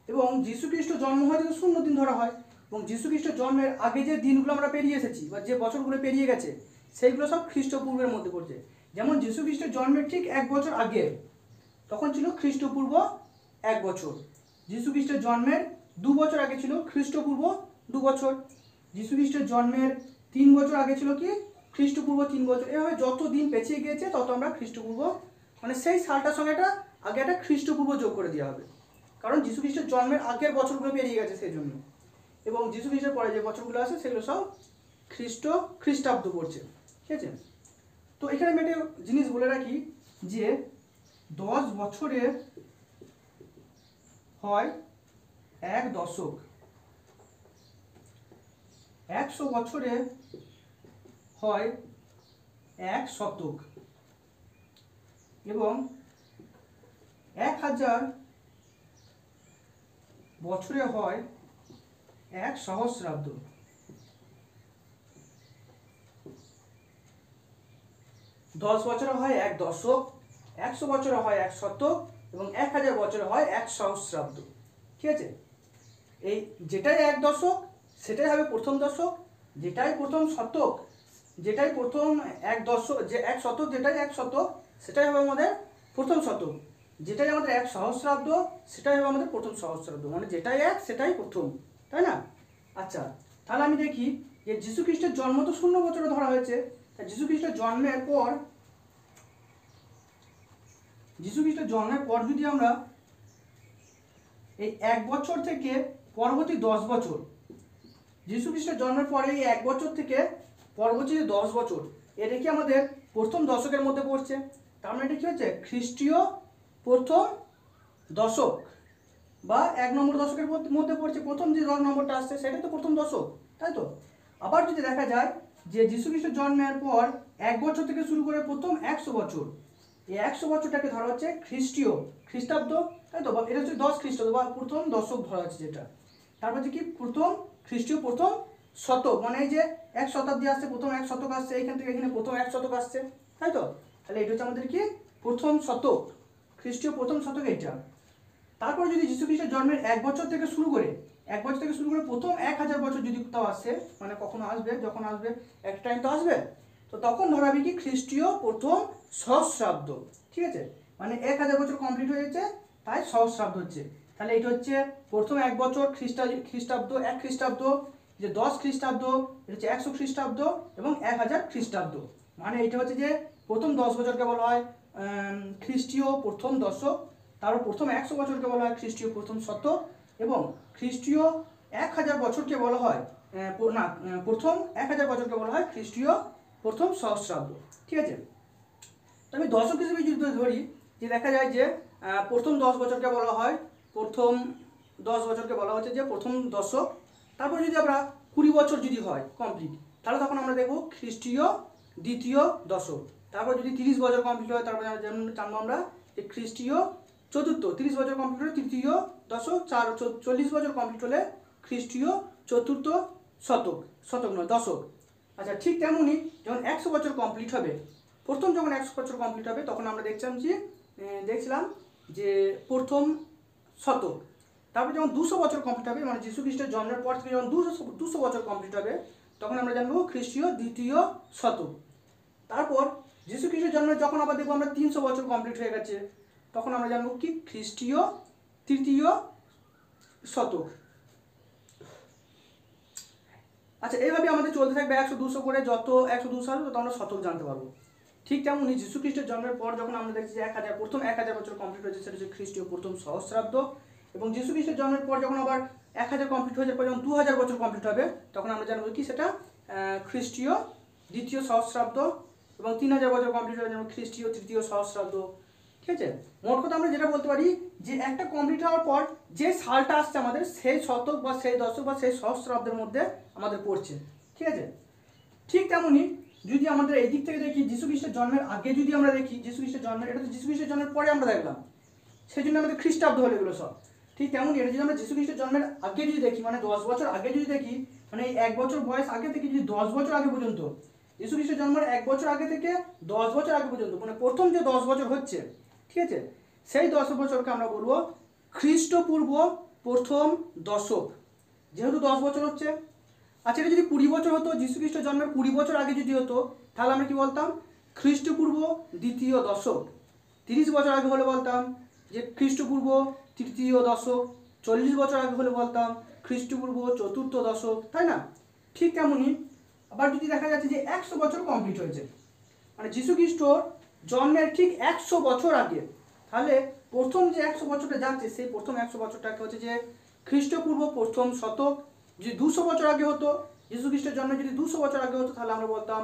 এবং যীশুখ্রিস্ট জন্ম হয় যদি শূন্য দিন ধরা হয়, এবং যীশুখ্রিস্টের জন্মের আগে যে দিনগুলো আমরা পেরিয়ে এসেছি বা যে বছরগুলো পেরিয়ে গেছে সেইগুলো সব খ্রিস্টপূর্বের মধ্যে পড়ছে। যেমন যীশুখ্রিস্টের জন্মের ঠিক 1 বছর আগে তখন ছিল খ্রিস্টপূর্ব 1 বছর, যীশুখ্রিস্টের জন্মের 2 বছর আগে ছিল খ্রিস্টপূর্ব 2 বছর, যীশুখ্রিস্টের জন্মের 3 বছর আগে ছিল কি খ্রিস্টপূর্ব 3 বছর। এভাবে যত দিন পেছিয়ে গিয়েছে তত আমরা খ্রিস্টপূর্ব, মানে সেই সালটার সঙ্গে আগে একটা খ্রিস্টপূর্ব যোগ করে দেওয়া হবে, কারণ যীশুখ্রিস্টের জন্মের আগের বছরগুলো পেরিয়ে গেছে সেই জন্য। এবং যীশুখ্রিস্টের পরে যে বছরগুলো আছে সেগুলো সব খ্রিস্টাব্দ পড়ছে, ঠিক আছে। তো এখানে আমি একটা জিনিস বলে রাখি যে 10 বছরে হয় 1 দশক, 100 বছরে হয় 1 শতক, এবং 1000 বছরে হয় 1 সহস্রাব্দ। 10 বছরে হয় 1 দশক, 100 বছরে হয় 1 শতক, এবং 1000 বছরে হয় 1 সহস্রাব্দ, ঠিক আছে। এই যেটাই 1 দশক সেটাই হবে প্রথম দশক, যেটাই প্রথম শতক, যেটাই প্রথম 1 দশক, যে 1 শতক যেটাই 1 শতক সেটাই হবে আমাদের প্রথম শতক, যেটাই আমাদের 1 সহস্রাব্দ সেটাই হবে আমাদের প্রথম সহস্রাব্দ, মানে যেটাই 1 সেটাই প্রথম, তাই না? আচ্ছা, তাহলে আমি দেখি যে যীশু খ্রিস্টের জন্ম তো 0 বছরে ধরা হয়েছে, তা যীশু খ্রিস্টের জন্মের পর যদি আমরা এই 1 বছর থেকে পরবর্তী 10 বছর, যীশু খ্রিস্টের জন্মের পরে এই 1 বছর থেকে পরবর্তী 10 বছর, এটা কি আমাদের প্রথম দশকের মধ্যে পড়ছে। তার মানে এটা কি হচ্ছে খ্রিস্টীয় প্রথম দশক বা 1 নম্বর দশকের মধ্যে পড়ছে। প্রথম যে 10 নম্বরটা আসছে সেটাই তো প্রথম দশক, তাই তো। আবার যদি দেখা যায় যে যীশু খ্রিস্টের জন্মের পর 1 বছর থেকে শুরু করে প্রথম 100 বছর, এই 100 বছরটাকে ধরা হচ্ছে খ্রিস্টাব্দ, তাই তো। এটা হচ্ছে 10 খ্রিস্টাব্দ বা প্রথম দশক ধরা হচ্ছে যেটা। তারপর হচ্ছে কি খ্রিস্টীয় প্রথম শতক, মানে এই যে 1 শতাব্দী আসছে, প্রথম 1 শতক আসছে, এইখান থেকে এখানে প্রথম 1 শতক আসছে, তাই তো। তাহলে এটা হচ্ছে আমাদের কি প্রথম শতক, খ্রিস্টীয় প্রথম শতক এইটা। তারপর যদি যীশু খ্রিস্টের জন্মের 1 বছর থেকে শুরু করে প্রথম 1000 বছর যদি কোথাও আসে, মানে কখনো আসবে, যখন আসবে এক টাইম তো আসবে, তো তখন ধরা হবে কি খ্রিস্টীয় প্রথম সহস্রাব্দ, ঠিক আছে। মানে 1000 বছর কমপ্লিট হয়ে গেছে, তাই সহস্রাব্দ হচ্ছে। তাহলে এটা হচ্ছে প্রথম 1 বছর খ্রিস্টাব্দ, 1 খ্রিস্টাব্দ, যে 10 খ্রিস্টাব্দ, এটা হচ্ছে 100 খ্রিস্টাব্দ এবং 1000 খ্রিস্টাব্দ। মানে এটা হচ্ছে যে প্রথম 10 বছরকে বলা হয় খ্রিস্টীয় প্রথম দশক, তারপর প্রথম 100 বছরকে বলা হয় খ্রিস্টীয় প্রথম শতক, এবং খ্রিস্টীয় 1000 বছরকে বলা হয় প্রথম 1000 বছরকে বলা হয় খ্রিস্টীয় প্রথম সহস্রাব্দ, ঠিক আছে। তো আমি দশক হিসেবে যদি ধরি, যে দেখা যায় যে প্রথম 10 বছরকে বলা হয় যে প্রথম দশক। তারপর যদি আমরা 20 বছর যদি হয় কমপ্লিট, তাহলে তখন আমরা দেখব খ্রিস্টীয় দ্বিতীয় দশক। তারপর যদি 30 বছর কমপ্লিট হয়, তারপর যেমন জানবো আমরা যে খ্রিস্টীয় চতুর্থ, 30 বছর কমপ্লিট হলে তৃতীয় দশক, 40 বছর কমপ্লিট হলে খ্রিস্টীয় চতুর্থ দশক। আচ্ছা, ঠিক তেমনই যখন 100 বছর কমপ্লিট হবে, যখন 100 বছর কমপ্লিট হবে, তখন আমরা দেখছিলাম যে প্রথম শতক। তারপর যখন 200 বছর কমপ্লিট হবে, মানে যীশু খ্রিস্টের জন্মের পর থেকে যখন 200 বছর কমপ্লিট হবে, তখন আমরা জানবো খ্রিস্টীয় দ্বিতীয় শতক। তারপর যীশু খ্রিস্টের জন্মের যখন আবার দেখবো আমরা 300 বছর কমপ্লিট হয়ে গেছে, তখন আমরা জানবো কি খ্রিস্টীয় তৃতীয় শতক। আচ্ছা, এইভাবে আমাদের চলতে থাকবে 100-200 করে, যত 100-200 হবে তত আমরা শতক জানতে পারবো। ঠিক তেমনই যীশু খ্রিস্টের জন্মের পর যখন আমরা দেখছি যে 1000 বছর কমপ্লিট হয়েছে, সেটা হচ্ছে খ্রিস্টীয় প্রথম সহস্রাব্দ। এবং যীশু খ্রিস্টের জন্মের পর যখন আবার 1000 কমপ্লিট হয়ে যাওয়ার পর যখন 2000 বছর কমপ্লিট হবে, তখন আমরা জানবো কি সেটা খ্রিস্টীয় দ্বিতীয় সহস্রাব্দ। এবং 3000 বছর কমপ্লিট হয়ে যাবে খ্রিস্টীয় তৃতীয় সহস্রাব্দ, ঠিক আছে। মোট কথা আমরা যেটা বলতে পারি যে একটা কমপ্লিট হওয়ার পর যে সালটা আসছে আমাদের, সেই শতক বা সেই দশক বা সেই সহস্রাব্দের মধ্যে আমাদের পড়ছে, ঠিক আছে। ঠিক তেমনই যদি আমাদের এই দিক থেকে দেখি, যীশু খ্রিস্টের জন্মের আগে যদি আমরা দেখি, এটা তো যীশু খ্রিস্টের জন্মের পরে আমরা দেখলাম, সেই জন্য আমাদের খ্রিস্টাব্দ হলো এগুলো সব। ঠিক তেমনই এটা যদি আমরা যীশু খ্রিস্টের জন্মের আগে যদি দেখি, মানে 10 বছর আগে যদি দেখি, মানে এই 1 বছর বয়স আগে থেকে যদি 10 বছর আগে পর্যন্ত, যীশু খ্রিস্টের জন্মের 1 বছর আগে থেকে 10 বছর আগে পর্যন্ত, মানে প্রথম যে 10 বছর হচ্ছে, ঠিক আছে, সেই 10 বছরকে আমরা বলবো খ্রিস্টপূর্ব প্রথম দশক, যেহেতু 10 বছর হচ্ছে। আচ্ছা, এটা যদি 20 বছর হতো, যীশু খ্রিস্টের জন্মের 20 বছর আগে যদি হতো, তাহলে আমরা কি বলতাম খ্রিস্টপূর্ব দ্বিতীয় দশক। 30 বছর আগে হলে বলতাম যে খ্রিস্টপূর্ব তৃতীয় দশক। 40 বছর আগে হলে বলতাম খ্রিস্টপূর্ব চতুর্থ দশক, তাই না। ঠিক তেমনই আবার যদি দেখা যাচ্ছে যে 100 বছর কমপ্লিট হয়েছে, মানে যীশু খ্রিস্ট জন্মের ঠিক 100 বছর আগে, তাহলে প্রথম যে 100 বছরটা যাচ্ছে, সেই প্রথম 100 বছরটাকে হচ্ছে যে খ্রিস্টপূর্ব প্রথম শতক। যদি 200 বছর আগে হতো, যীশু খ্রিস্টের জন্মে যদি 200 বছর আগে হতো, তাহলে আমরা বলতাম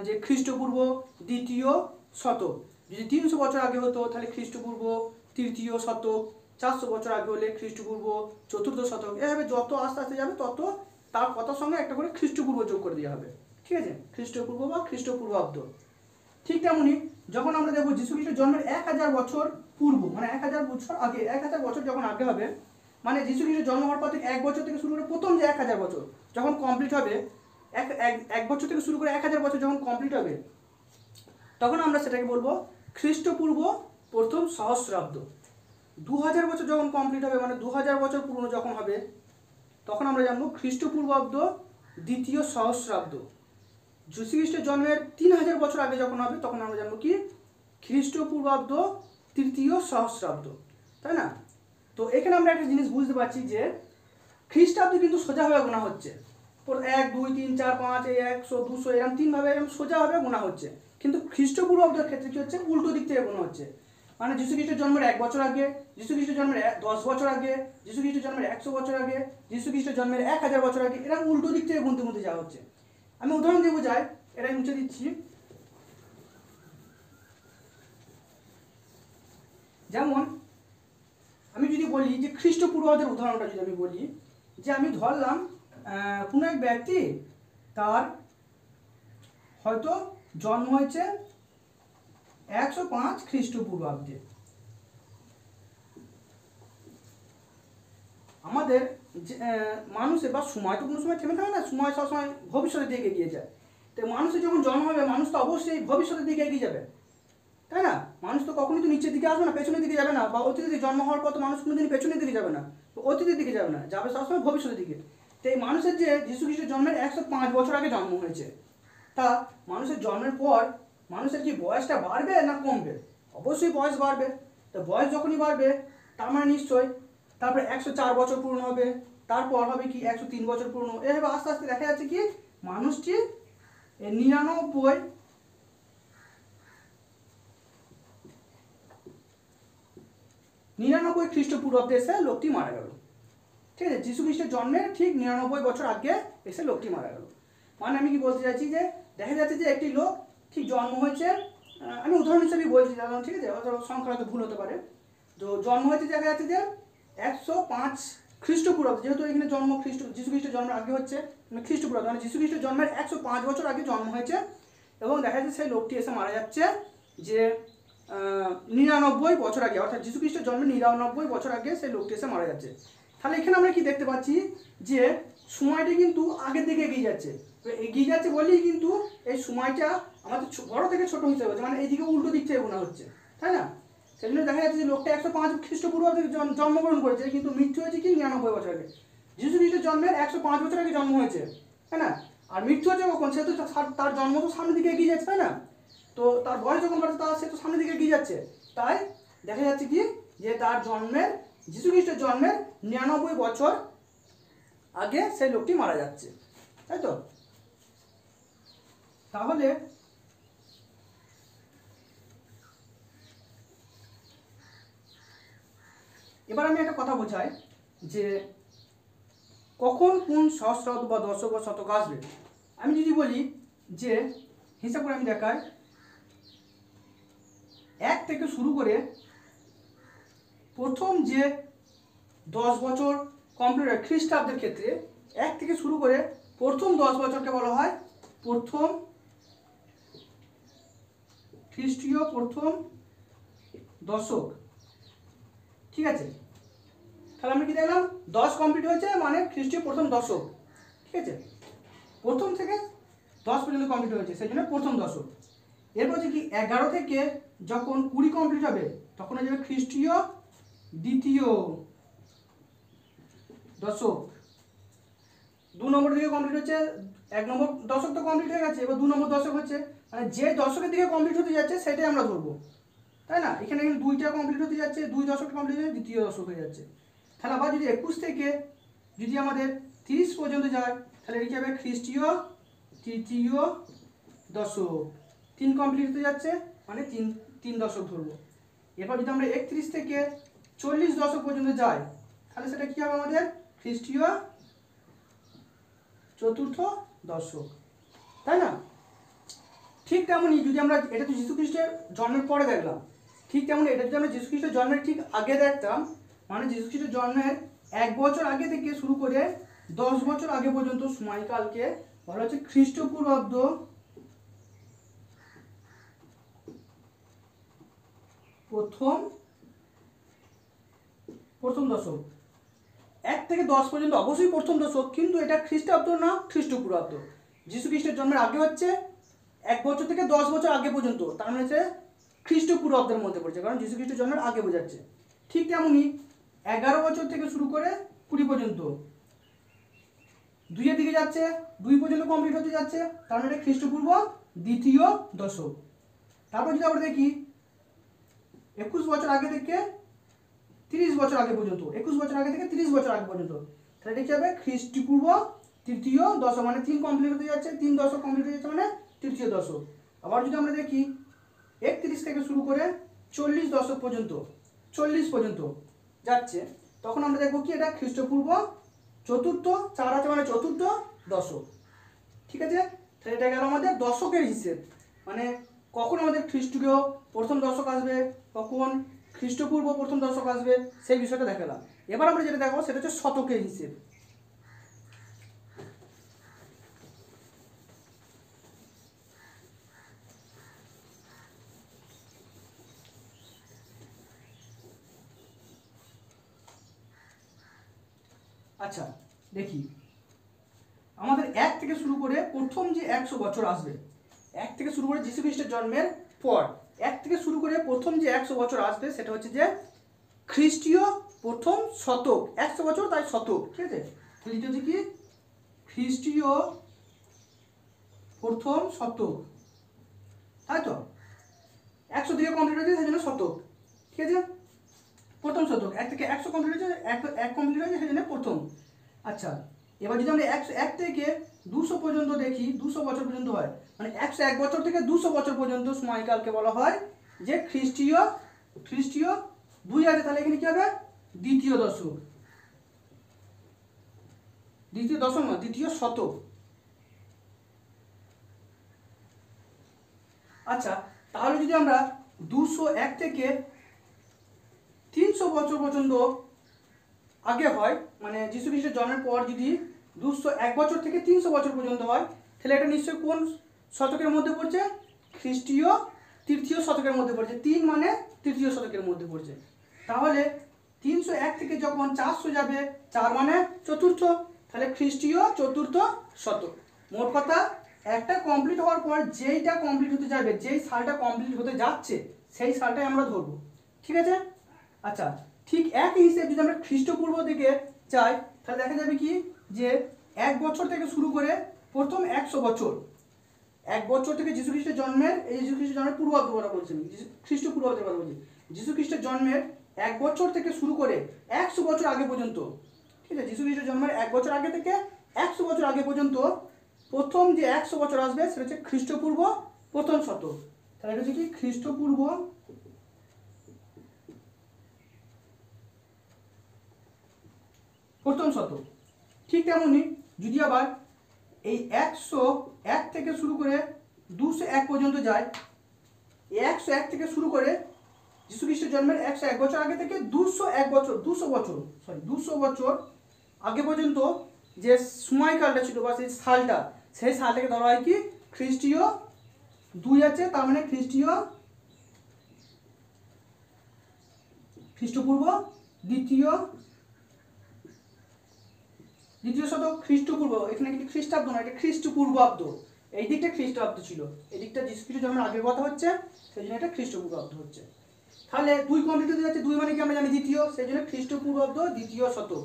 যে খ্রিস্টপূর্ব দ্বিতীয় শতক। যদি 300 বছর আগে হতো, তাহলে খ্রিস্টপূর্ব তৃতীয় শতক। 400 বছর আগে হলে খ্রিস্টপূর্ব চতুর্থ শতক। এভাবে যত আস্তে আস্তে যাবে, তত তার কথার সঙ্গে একটা করে খ্রিস্টপূর্ব যোগ করে দেওয়া হবে, ঠিক আছে, খ্রিস্টপূর্ব বা খ্রিস্টপূর্বাব্দ। ঠিক তেমনই যখন আমরা দেখবো যীশু খ্রিস্টের জন্মের 1000 বছর পূর্ব, মানে 1000 বছর আগে, 1000 বছর যখন আগে হবে, মানে যীশু খ্রিস্টের জন্ম হওয়ার পর থেকে 1 বছর থেকে শুরু করে প্রথম যে 1000 বছর যখন কমপ্লিট হবে, এক বছর থেকে শুরু করে 1000 বছর যখন কমপ্লিট হবে, তখন আমরা সেটাকে বলবো খ্রিস্টপূর্ব প্রথম সহস্রাব্দ। 2000 বছর যখন কমপ্লিট হবে, মানে 2000 বছর পুরনো যখন হবে, তখন আমরা জানবো খ্রিস্টপূর্বাব্দ দ্বিতীয় সহস্রাব্দ। যীশু খ্রিস্টের জন্মের 3000 বছর আগে যখন হবে, তখন আমরা জানবো কি খ্রিস্টপূর্বাব্দ তৃতীয় সহস্রাব্দ, তাই না। তো এখানে আমরা একটা জিনিস বুঝতে পারছি যে খ্রিস্টাব্দ কিন্তু সোজাভাবে গোনা হচ্ছে, 1 2 3 4 5 এই 100 200 এরকম 3 ভাবে এরকম সোজাভাবে গোনা হচ্ছে। কিন্তু খ্রিস্টপূর্বাব্দের ক্ষেত্রে কি হচ্ছে, উল্টো দিক থেকে গোনা হচ্ছে। মানে যীশু খ্রিস্টের জন্মের 1 বছর আগে, যীশু খ্রিস্টের জন্মের 10 বছর আগে, যীশু খ্রিস্টের জন্মের 100 বছর আগে, যীশু খ্রিস্টের জন্মের 1000 বছর আগে, এরকম উল্টো দিক থেকে গুনতে গুনতে যাওয়া হচ্ছে। আমি উদাহরণ দিয়ে বোঝাই, এটাই মুছে দিচ্ছি। যেমন আমি যদি বলি যে খ্রিস্টপূর্বাব্দের উদাহরণটা যদি আমি বলি, যে আমি ধরলাম কোনো এক ব্যক্তি, তার হয়তো জন্ম হয়েছে 105 খ্রিস্টপূর্বাব্দে। আমাদের মানুষের বা সময় তো কোনো সময় থেমে থাকে না, সময় সবসময় ভবিষ্যতের দিকে এগিয়ে যায়। তো মানুষের যখন জন্ম হবে, মানুষ তো অবশ্যই ভবিষ্যতের দিকে এগিয়ে যাবে, তাই না? মানুষ তো কখনোই তো নিচের দিকে আসবে না, পেছনের দিকে যাবে না, বা অতীতের দিকে জন্ম হওয়ার পর তো মানুষ কোনোদিন পেছনের দিকে যাবে না, অতীতের দিকে যাবে না, যাবে সবসময় ভবিষ্যতের দিকে। তো এই মানুষের যে যীশু খ্রিস্টের জন্মের 105 বছর আগে জন্ম হয়েছে, তা মানুষের জন্মের পর মানুষের কি বয়সটা বাড়বে না কমবে? অবশ্যই বয়স বাড়বে। তো বয়স যখনই বাড়বে, তার মানে নিশ্চয় তারপরে 104 বছর পূর্ণ হবে, তারপর হবে কি 103 বছর পূর্ণ, এভাবে আস্তে আস্তে দেখা যাচ্ছে কি মানুষটি 99 খ্রিস্টপূর্বাব্দে এসে লোকটি মারা গেল। ঠিক আছে, যীশু খ্রিস্টের জন্মের ঠিক 99 বছর আগে এসে লোকটি মারা গেল। মানে আমি কি বলতে চাইছি, যে দেখা যাচ্ছে যে একটি লোক ঠিক জন্ম হয়েছে, আমি উদাহরণ হিসেবে বলছি, ঠিক আছে, হয়তো সংখ্যা হয়তো ভুল হতে পারে। তো জন্ম হয়েছে দেখা যাচ্ছে যে 105 খ্রিস্টপূর্বাব্দে, যেহেতু এখানে জন্ম যীশু খ্রিস্টের জন্মের আগে হচ্ছে, মানে খ্রিস্টপূর্বাব্দে, মানে যীশু খ্রিস্টের জন্মের 105 বছর আগে জন্ম হয়েছে, এবং দেখা যাচ্ছে সেই লোকটি এসে মারা যাচ্ছে যে 99 বছর আগে, অর্থাৎ যীশু খ্রিস্টের জন্মের 99 বছর আগে সেই লোকটি এসে মারা যাচ্ছে। তাহলে এখানে আমরা কি দেখতে পাচ্ছি, যে সময়টি কিন্তু আগের দিকে এগিয়ে যাচ্ছে। এগিয়ে যাচ্ছে বলেই কিন্তু এই সময়টা আমাদের বড় থেকে ছোট হিসেবে হচ্ছে, মানে এইদিকে উল্টো দিক থেকে গোনা হচ্ছে, তাই না? সেই জন্য দেখা যাচ্ছে যে লোকটা 105 খ্রিস্টপূর্বাব্দে জন্মগ্রহণ করেছে, কিন্তু মৃত্যু হয়েছে কি 99 বছর আগে। যীশু খ্রিস্টের জন্মের 105 বছর আগে জন্ম হয়েছে, তাই না? আর মৃত্যু হচ্ছে কখন? সে তো তার জন্ম তো সামনের দিকে এগিয়ে যাচ্ছে, তাই না? তো তার বয়স যখন বাড়ছে, সে তো সামনের দিকে এগিয়ে যাচ্ছে। তাই দেখা যাচ্ছে কি যে তার জন্মের, যীশু খ্রিস্টের জন্মের 99 বছর আগে সেই লোকটি মারা যাচ্ছে, তাই তো? তাহলে এবার আমি একটা কথা বোঝাই, যে কখন কোন সহস্রাব্দ বা দশক বা শতক আসবে। আমি যদি বলি, যে হিসাব করে আমি দেখাই, 1 থেকে শুরু করে প্রথম যে 10 বছর কমপ্লিট হয় খ্রিস্টাব্দের ক্ষেত্রে, 1 থেকে শুরু করে প্রথম 10 বছরকে বলা হয় প্রথম খ্রিস্টীয় প্রথম দশক। ঠিক আছে, তাহলে আমরা কি দেখলাম, 10 কমপ্লিট হয়েছে মানে খ্রিস্টীয় প্রথম দশক। ঠিক আছে, প্রথম থেকে 10 পর্যন্ত কমপ্লিট হয়েছে, সেই জন্য প্রথম দশক। এরপর হচ্ছে কি 11 থেকে যখন 20 কমপ্লিট হবে, তখন হয়ে যাবে খ্রিস্টীয় দ্বিতীয় দশক। 2 নম্বর দিকে কমপ্লিট হচ্ছে, 1 নম্বর দশক তো কমপ্লিট হয়ে গেছে, এবার 2 নম্বর দশক হচ্ছে, মানে যে দশকের দিকে কমপ্লিট হতে যাচ্ছে সেটাই আমরা ধরবো, তাই না? এখানে 2টা কমপ্লিট হতে যাচ্ছে, 2 দশক কমপ্লিট হয়ে দ্বিতীয় দশক হয়ে যাচ্ছে। তাহলে আবার যদি 21 থেকে যদি আমাদের 30 পর্যন্ত যায়, তাহলে এটা হবে খ্রিস্টীয় তৃতীয় দশক। 3 কমপ্লিট হতে যাচ্ছে মানে 3 দশক ধরবো। এরপর যদি আমরা 31 থেকে 40 দশক পর্যন্ত যাই, তাহলে সেটা কি হবে আমাদের খ্রিস্টীয় চতুর্থ দশক, তাই না? ঠিক তেমনই যদি আমরা, এটা তো যীশু খ্রিস্টের জন্মের পরে দেখলাম, ঠিক তেমনই এটা যদি আমরা যীশু খ্রিস্টের জন্মের ঠিক আগে দেখতাম, মানে যীশু খ্রিস্টের জন্মের 1 বছর আগে থেকে শুরু করে 10 বছর আগে পর্যন্ত সময়কালকে বলা হচ্ছে খ্রিস্টপূর্বাব্দ প্রথম দশক। 1 থেকে 10 পর্যন্ত অবশ্যই প্রথম দশক, কিন্তু এটা খ্রিস্টাব্দ না খ্রিস্টপূর্বাব্দ। যীশু খ্রিস্টের জন্মের আগে হচ্ছে 1 বছর থেকে 10 বছর আগে পর্যন্ত, তার মানে হচ্ছে খ্রিস্টপূর্বাব্দের মধ্যে পড়ছে, কারণ যীশু খ্রিস্টের জন্মের আগে বোঝাচ্ছে। ঠিক তেমনই 11 বছর থেকে শুরু করে 20 পর্যন্ত, 2 এর দিকে যাচ্ছে, 2 পর্যন্ত কমপ্লিট হতে যাচ্ছে, তার মানে খ্রিস্টপূর্ব দ্বিতীয় দশক। তারপর যদি আমরা দেখি 21 বছর আগে থেকে 30 বছর আগে পর্যন্ত, 21 বছর আগে থেকে 30 বছর আগে পর্যন্ত, তাহলে এটা কি হবে খ্রিস্টপূর্ব তৃতীয় দশক, মানে 3 কমপ্লিট হতে যাচ্ছে, 3 দশক কমপ্লিট হয়ে যাচ্ছে মানে তৃতীয় দশক। আবার যদি আমরা দেখি 31 থেকে শুরু করে 40 দশক পর্যন্ত, 40 পর্যন্ত যাচ্ছে, তখন আমরা দেখবো কি এটা খ্রিস্টপূর্ব চতুর্থ, 4 আছে মানে চতুর্থ দশক। ঠিক আছে, তাহলে এটা গেল আমাদের দশকের হিসেব, মানে কখন আমাদের খ্রিস্টীয় প্রথম দশক আসবে, কখন খ্রিস্টপূর্ব প্রথম দশক আসবে, সেই বিষয়টা দেখালাম। এবার আমরা যেটা দেখো সেটা হচ্ছে শতকের হিসেব। আচ্ছা দেখি, আমাদের 1 থেকে শুরু করে প্রথম যে 100 বছর আসবে, 1 থেকে শুরু করে যীশু খ্রিস্টের জন্মের পর 1 থেকে শুরু করে প্রথম যে 100 বছর আসবে সেটা হচ্ছে যে খ্রিস্টীয় প্রথম শতক। 100 বছর তাই শতক, ঠিক আছে। তাহলে এটা হচ্ছে কি খ্রিস্টীয় প্রথম শতক, তাই তো 100 থেকে কমপ্লিট হয়েছে সেই জন্য শতক, ঠিক আছে। প্রথম শতক 1 থেকে 100 কমপ্লিট হয়েছে, 1 কমপ্লিট হয়েছে সেই জন্য প্রথম। আচ্ছা এবার যদি আমরা 101 থেকে 200 পর্যন্ত দেখি, 200 বছর পর্যন্ত হয়, মানে 101 বছর থেকে 200 বছর পর্যন্ত সময়কালকে বলা হয় যে খ্রিস্টীয় 2 আছে, তাহলে এখানে কি হবে দ্বিতীয় দশক, দ্বিতীয় দশক না দ্বিতীয় শতক। আচ্ছা তাহলে যদি আমরা 201 থেকে 300 বছর পর্যন্ত আগে হয়, মানে যীশু খ্রিস্টের জন্মের পর যদি 201 বছর থেকে 300 বছর পর্যন্ত হয়, তাহলে এটা নিশ্চয়ই কোন শতকের মধ্যে পড়ছে, খ্রিস্টীয় তৃতীয় শতকের মধ্যে পড়ছে। 3 মানে তৃতীয় শতকের মধ্যে পড়ছে। তাহলে 301 থেকে যখন 400 যাবে, 4 মানে চতুর্থ, তাহলে খ্রিস্টীয় চতুর্থ শতক। মোট কথা একটা কমপ্লিট হওয়ার পর যেইটা কমপ্লিট হতে যাবে, যেই সালটা কমপ্লিট হতে যাচ্ছে সেই সালটাই আমরা ধরবো, ঠিক আছে। আচ্ছা ঠিক একই হিসেবে যদি আমরা খ্রিস্টপূর্ব দিকে যাই, তাহলে দেখা যাবে কি যে 1 বছর থেকে শুরু করে প্রথম 100 বছর, 1 বছর থেকে যীশু খ্রিস্টের জন্মের, এই যীশু খ্রিস্টের জন্মের পূর্বাব্দ কথা বলছি আমি, খ্রিস্টপূর্বাব্দের কথা বলছি, যীশু খ্রিস্টের জন্মের 1 বছর থেকে শুরু করে 100 বছর আগে পর্যন্ত, ঠিক আছে। যীশু খ্রিস্টের জন্মের 1 বছর আগে থেকে 100 বছর আগে পর্যন্ত প্রথম যে 100 বছর আসবে সেটা হচ্ছে খ্রিস্টপূর্ব প্রথম শতক। তাহলে এটা হচ্ছে কি খ্রিস্টপূর্ব প্রথম শতক। ঠিক তেমনই যদি আবার এই 101 থেকে শুরু করে 201 পর্যন্ত যায়, 101 থেকে শুরু করে যীশু খ্রিস্টের জন্মের 101 বছর আগে থেকে 201 বছর 200 বছর আগে পর্যন্ত যে সময়কালটা ছিল বা সেই সালটাকে ধরা হয় কি খ্রিস্টীয় 2 আছে, তার মানে খ্রিস্টপূর্ব দ্বিতীয় শতক। খ্রিস্টপূর্ব এখানে কিন্তু খ্রিস্টাব্দ না, এটা খ্রিস্টপূর্বাব্দ, এই দিকটা খ্রিস্টাব্দ ছিল, এই দিকটা যীশু খ্রিস্টের জন্মের আগের কথা হচ্ছে, সেই জন্য এটা খ্রিস্টপূর্বাব্দ হচ্ছে। তাহলে 2 কমপ্লিট হতে যাচ্ছে, 2 মানে কি আমরা জানি দ্বিতীয়, সেই জন্য খ্রিস্টপূর্বাব্দ দ্বিতীয় শতক।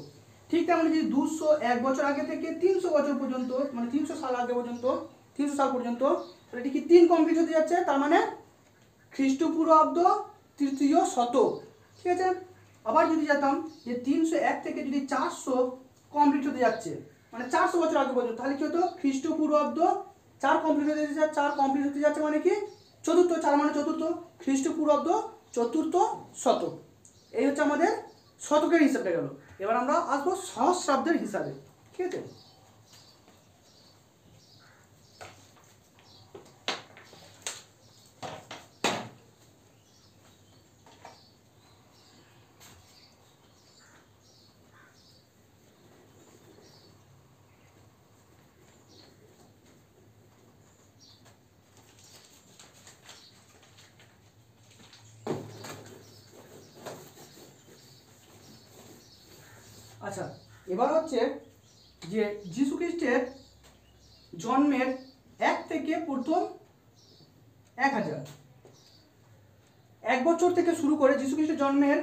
ঠিক তেমনি যদি 201 বছর আগে থেকে 300 বছর পর্যন্ত, মানে 300 সাল আগে পর্যন্ত, 300 সাল পর্যন্ত, তাহলে এটি কি 3 কমপ্লিট হতে যাচ্ছে, তার মানে খ্রিস্টপূর্বাব্দ তৃতীয় শতক, ঠিক আছে। আবার যদি যেতাম যে 301 থেকে যদি 400 কমপ্লিট হতে যাচ্ছে, মানে 400 বছর আগে পর্যন্ত, তাহলে কি হতো খ্রিস্টপূর্বাব্দ 4 কমপ্লিট হতে যাচ্ছে, 4 কমপ্লিট হতে যাচ্ছে মানে কি চতুর্থ, 4 মানে চতুর্থ, খ্রিস্টপূর্বাব্দ চতুর্থ শতক। এই হচ্ছে আমাদের শতকের হিসাবটা গেল। এবার আমরা আসবো সহস্রাব্দের হিসাবে, ঠিক আছে। আচ্ছা এবার হচ্ছে যে যীশু খ্রিস্টের জন্মের 1 থেকে প্রথম 1000, 1 বছর থেকে শুরু করে যীশু খ্রিস্টের জন্মের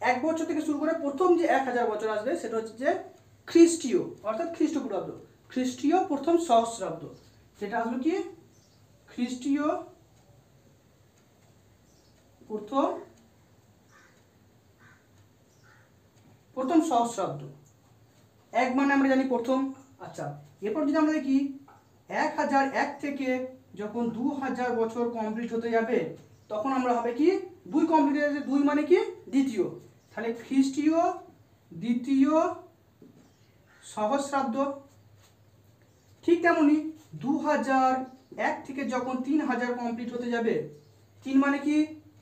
1 বছর থেকে শুরু করে প্রথম যে 1000 বছর আসবে সেটা হচ্ছে যে খ্রিস্টীয়, অর্থাৎ খ্রিস্টপূর্বাব্দ, খ্রিস্টীয় প্রথম সহস্রাব্দ, সেটা আসবে কি খ্রিস্টীয় প্রথম সহস্রাব্দ। 1 মানে আমরা জানি প্রথম, আচ্ছা, এরপর যদি আমরা দেখি 1001 থেকে যখন 2000 বছর কমপ্লিট হতে যাবে তখন আমরা হবে কি 2 কমপ্লিট হয়ে যাচ্ছে, 2 মানে কি দ্বিতীয়, তাহলে খ্রিস্টীয় দ্বিতীয় সহস্রাব্দ। ঠিক তেমনি 2001 থেকে যখন 3000 কমপ্লিট হতে যাবে, 3 মানে কি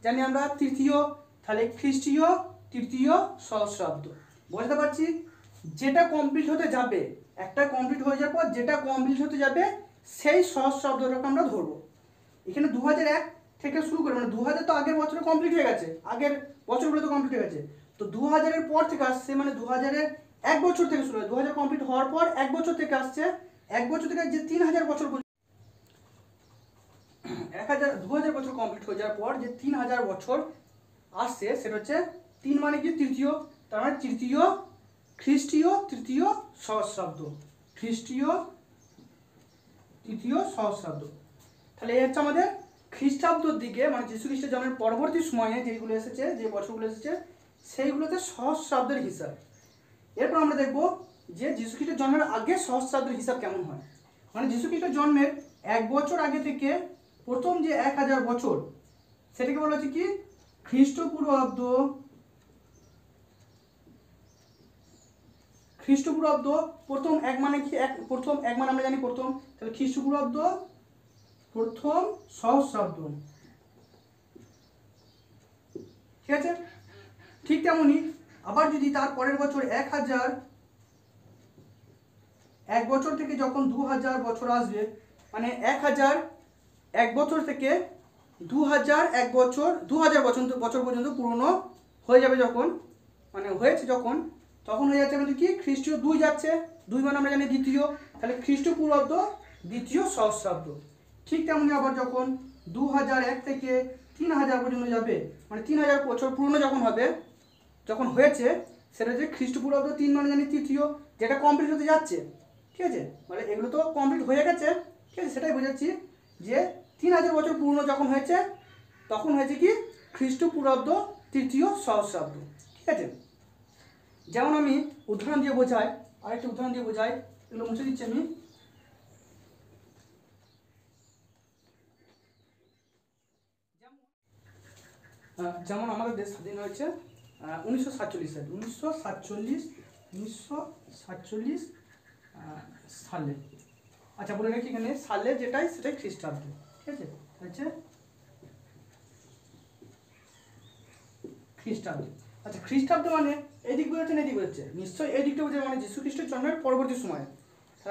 জানি আমরা তৃতীয়, তাহলে খ্রিস্টীয় তৃতীয় সহস্রাব্দ। বুঝতে পারছি, যেটা কমপ্লিট হতে যাবে, একটা কমপ্লিট হয়ে যাওয়ার পর যেটা কমপ্লিট হতে যাবে সেই সহস্রাব্দটাকে আমরা ধরবো। এখানে 2001 থেকে শুরু করে, মানে 2000 তো আগের বছরে কমপ্লিট হয়ে গেছে, আগের বছরগুলো তো কমপ্লিট হয়ে গেছে, তো 2000-এর পর থেকে আসছে, মানে 2000-এর 1 বছর থেকে শুরু হয়, 2000 কমপ্লিট হওয়ার পর 1 বছর থেকে আসছে, 1 বছর থেকে যে 3000 বছর 2000 বছর কমপ্লিট হয়ে যাওয়ার পর যে 3000 বছর আসছে সেটা হচ্ছে 3 মানে কি তৃতীয়, তার মানে তৃতীয় খ্রিস্টীয় তৃতীয় সহস্রাব্দ, খ্রিস্টীয় তৃতীয় সহস্রাব্দ। তাহলে এই হচ্ছে আমাদের খ্রিস্টাব্দর দিকে, মানে যীশু খ্রিস্টের জন্মের পরবর্তী সময়ে যেগুলো এসেছে, যে বছরগুলো এসেছে সেইগুলোতে সহস্রাব্দের হিসাব। এরপর আমরা দেখব যে যীশু খ্রিস্টের জন্মের আগে সহস্রাব্দের হিসাব কেমন হয়। মানে যীশু খ্রিস্টের জন্মের 1 বছর আগে থেকে প্রথম যে 1000 বছর সেটাকে বলা হচ্ছে কি খ্রিস্টপূর্বাব্দ। খ্রিস্টপূর্বাব্দ প্রথম 1 মানে কি, প্রথম 1 মানে আমরা জানি প্রথম, তাহলে খ্রিস্টপূর্বাব্দ প্রথম সহস্রাব্দ। ঠিক আছে, ঠিক তেমনি আবার যদি তার পরের বছর 1000 1 বছর থেকে যখন 2000 বছর আসবে, মানে 1000 1 বছর থেকে 2000 1 বছর 2000 বছর পর্যন্ত পুরনো হয়ে যাবে, যখন মানে হয়েছে যখন, তখন হয়ে যাচ্ছে আমাদের কি খ্রিস্টীয় 2 যাচ্ছে, 2 মানে আমরা জানি দ্বিতীয়, তাহলে খ্রিস্টপূর্বাব্দ দ্বিতীয় সহস্রাব্দ। ঠিক তেমনি আবার যখন 2001 থেকে 3000 পর্যন্ত যাবে, মানে 3000 বছর পুরনো যখন হবে, যখন হয়েছে সেটা যে খ্রিস্টপূর্বাব্দ 3 মানে জানি তৃতীয়, যেটা কমপ্লিট হতে যাচ্ছে। ঠিক আছে, মানে এগুলো তো কমপ্লিট হয়ে গেছে, ঠিক আছে, সেটাই বোঝাচ্ছি যে 3000 বছর পুরনো যখন হয়েছে তখন হয়েছে কি খ্রিস্টপূর্বাব্দ তৃতীয় সহস্রাব্দ। ঠিক আছে, যেমন আমি উদাহরণ দিয়ে বোঝাই, আরেকটা উদাহরণ দিয়ে বোঝাই, এগুলো মুছে দিচ্ছি আমি। যেমন আমাদের দেশ স্বাধীন হয়েছে 1947 সালে, 1947 সালে। আচ্ছা, বলে রাখি এখানে সালে যেটাই সেটাই খ্রিস্টাব্দ। ঠিক আছে, হচ্ছে খ্রিস্টাব্দ। আচ্ছা, খ্রিস্টাব্দ মানে এদিক বোঝাচ্ছেন এদিক বোঝাচ্ছে, নিশ্চয়ই এই দিকটা বোঝাচ্ছে, মানে যীশু খ্রিস্টের জন্মের পরবর্তী সময়।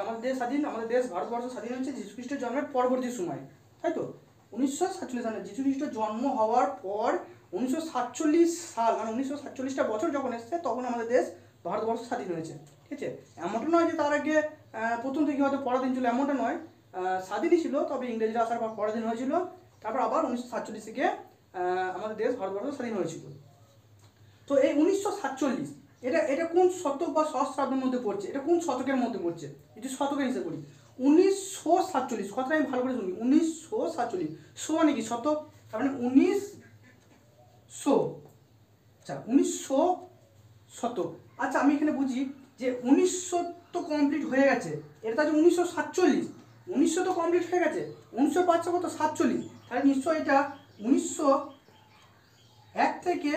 আমাদের দেশ স্বাধীন, আমাদের দেশ ভারতবর্ষ স্বাধীন হয়েছে যীশু খ্রিস্টের জন্মের পরবর্তী সময়, তাই তো 1947 সালে যীশু খ্রিস্টের জন্ম হওয়ার পর 1947 সাল, মানে 1947টা বছর যখন এসছে তখন আমাদের দেশ ভারতবর্ষ স্বাধীন হয়েছে। ঠিক আছে, এমনটা নয় যে তার আগে প্রথম থেকে হয়তো পরাধীন ছিল, এমনটা নয়, স্বাধীনই ছিল, তবে ইংরেজরা আসার পর পরাধীন হয়েছিল, তারপর আবার 1947 থেকে আমাদের দেশ ভারতবর্ষ স্বাধীন হয়েছিল। তো এই 1947 এটা কোন শতক বা সহস্রাব্দের মধ্যে পড়ছে, এটা কোন শতকের মধ্যে পড়ছে, একটু শতকের হিসাব করি। 1947, কথাটা আমি ভালো করে শুনি, 1947, শো মানে কি শতক, তার মানে 1900, আচ্ছা 1900 শতক। আচ্ছা, আমি এখানে বুঝি যে 1900 তো কমপ্লিট হয়ে গেছে, এটা আছে 1947, 1900 তো কমপ্লিট হয়ে গেছে, 1900 পাঁচশো কত 47, তাহলে নিশ্চয়ই এটা 1901 থেকে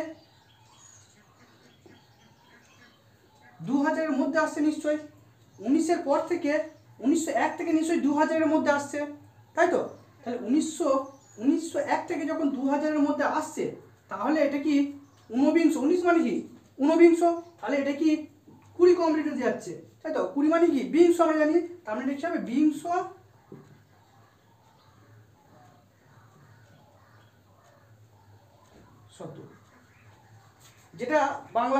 2000-এর মধ্যে আসছে নিশ্চয়ই, 1900-এর পর থেকে 1901 থেকে নিশ্চয়ই 2000-এর মধ্যে আসছে, তাই তো। তাহলে 1901 থেকে যখন 2000-এর মধ্যে আসছে, তাহলে এটা কি ঊনবিংশ, 19 মানে কি ঊনবিংশ, তাহলে এটা কি 20 কমপ্লিট হতে যাচ্ছে, তাই তো। 20 মানে কি বিংশ আমরা জানি, তার মানে এটা হবে বিংশ শতক, যেটা বাংলা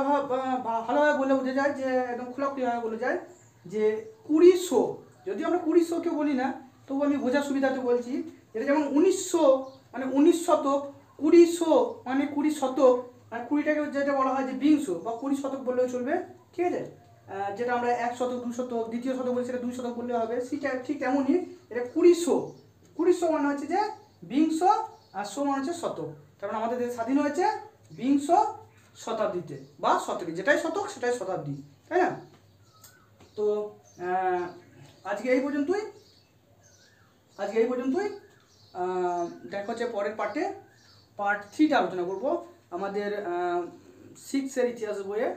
ভালোভাবে বলে বোঝা যায়, যে একদম খোলাখুলিভাবে বলে যায় যে 2000, যদি আমরা 2000 কেউ বলি না, তবু আমি বোঝার সুবিধাতে বলছি, এটা যেমন 1900 মানে 19 শতক, 2000 মানে 20 শতক, মানে 20টাকে যেটা বলা হয় যে বিংশ বা 20 শতক বললেও চলবে। ঠিক আছে, যেটা আমরা 1 শতক 2 শতক দ্বিতীয় শতক বলি, সেটা 2 শতক বললে হবে, সেটা ঠিক তেমনই এটা 2000 মানে হচ্ছে যে বিংশ, আর 100 মানে হচ্ছে শতক, তার মানে আমাদের দেশ স্বাধীন হয়েছে বিংশ শতাব্দীতে বা শতকে, যেটাই শতক সেটাই শতাব্দী, তাই না। তো আজকে এই পর্যন্তই দেখা হচ্ছে পরের পার্ট 3টা আলোচনা করব আমাদের 6-এর ইতিহাস বইয়ে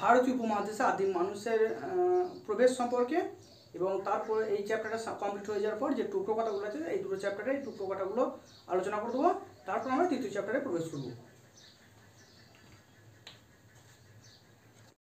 ভারতীয় উপমহাদেশে আদিম মানুষের প্রবেশ সম্পর্কে, এবং তারপর এই চ্যাপ্টারটা কমপ্লিট হয়ে যাওয়ার পর যে টুকরো কথাগুলো আছে এই দুটো চ্যাপ্টারে এই টুকরো কথাগুলো আলোচনা করে দেবো, তারপর আমরা তৃতীয় চ্যাপ্টারে প্রবেশ করব।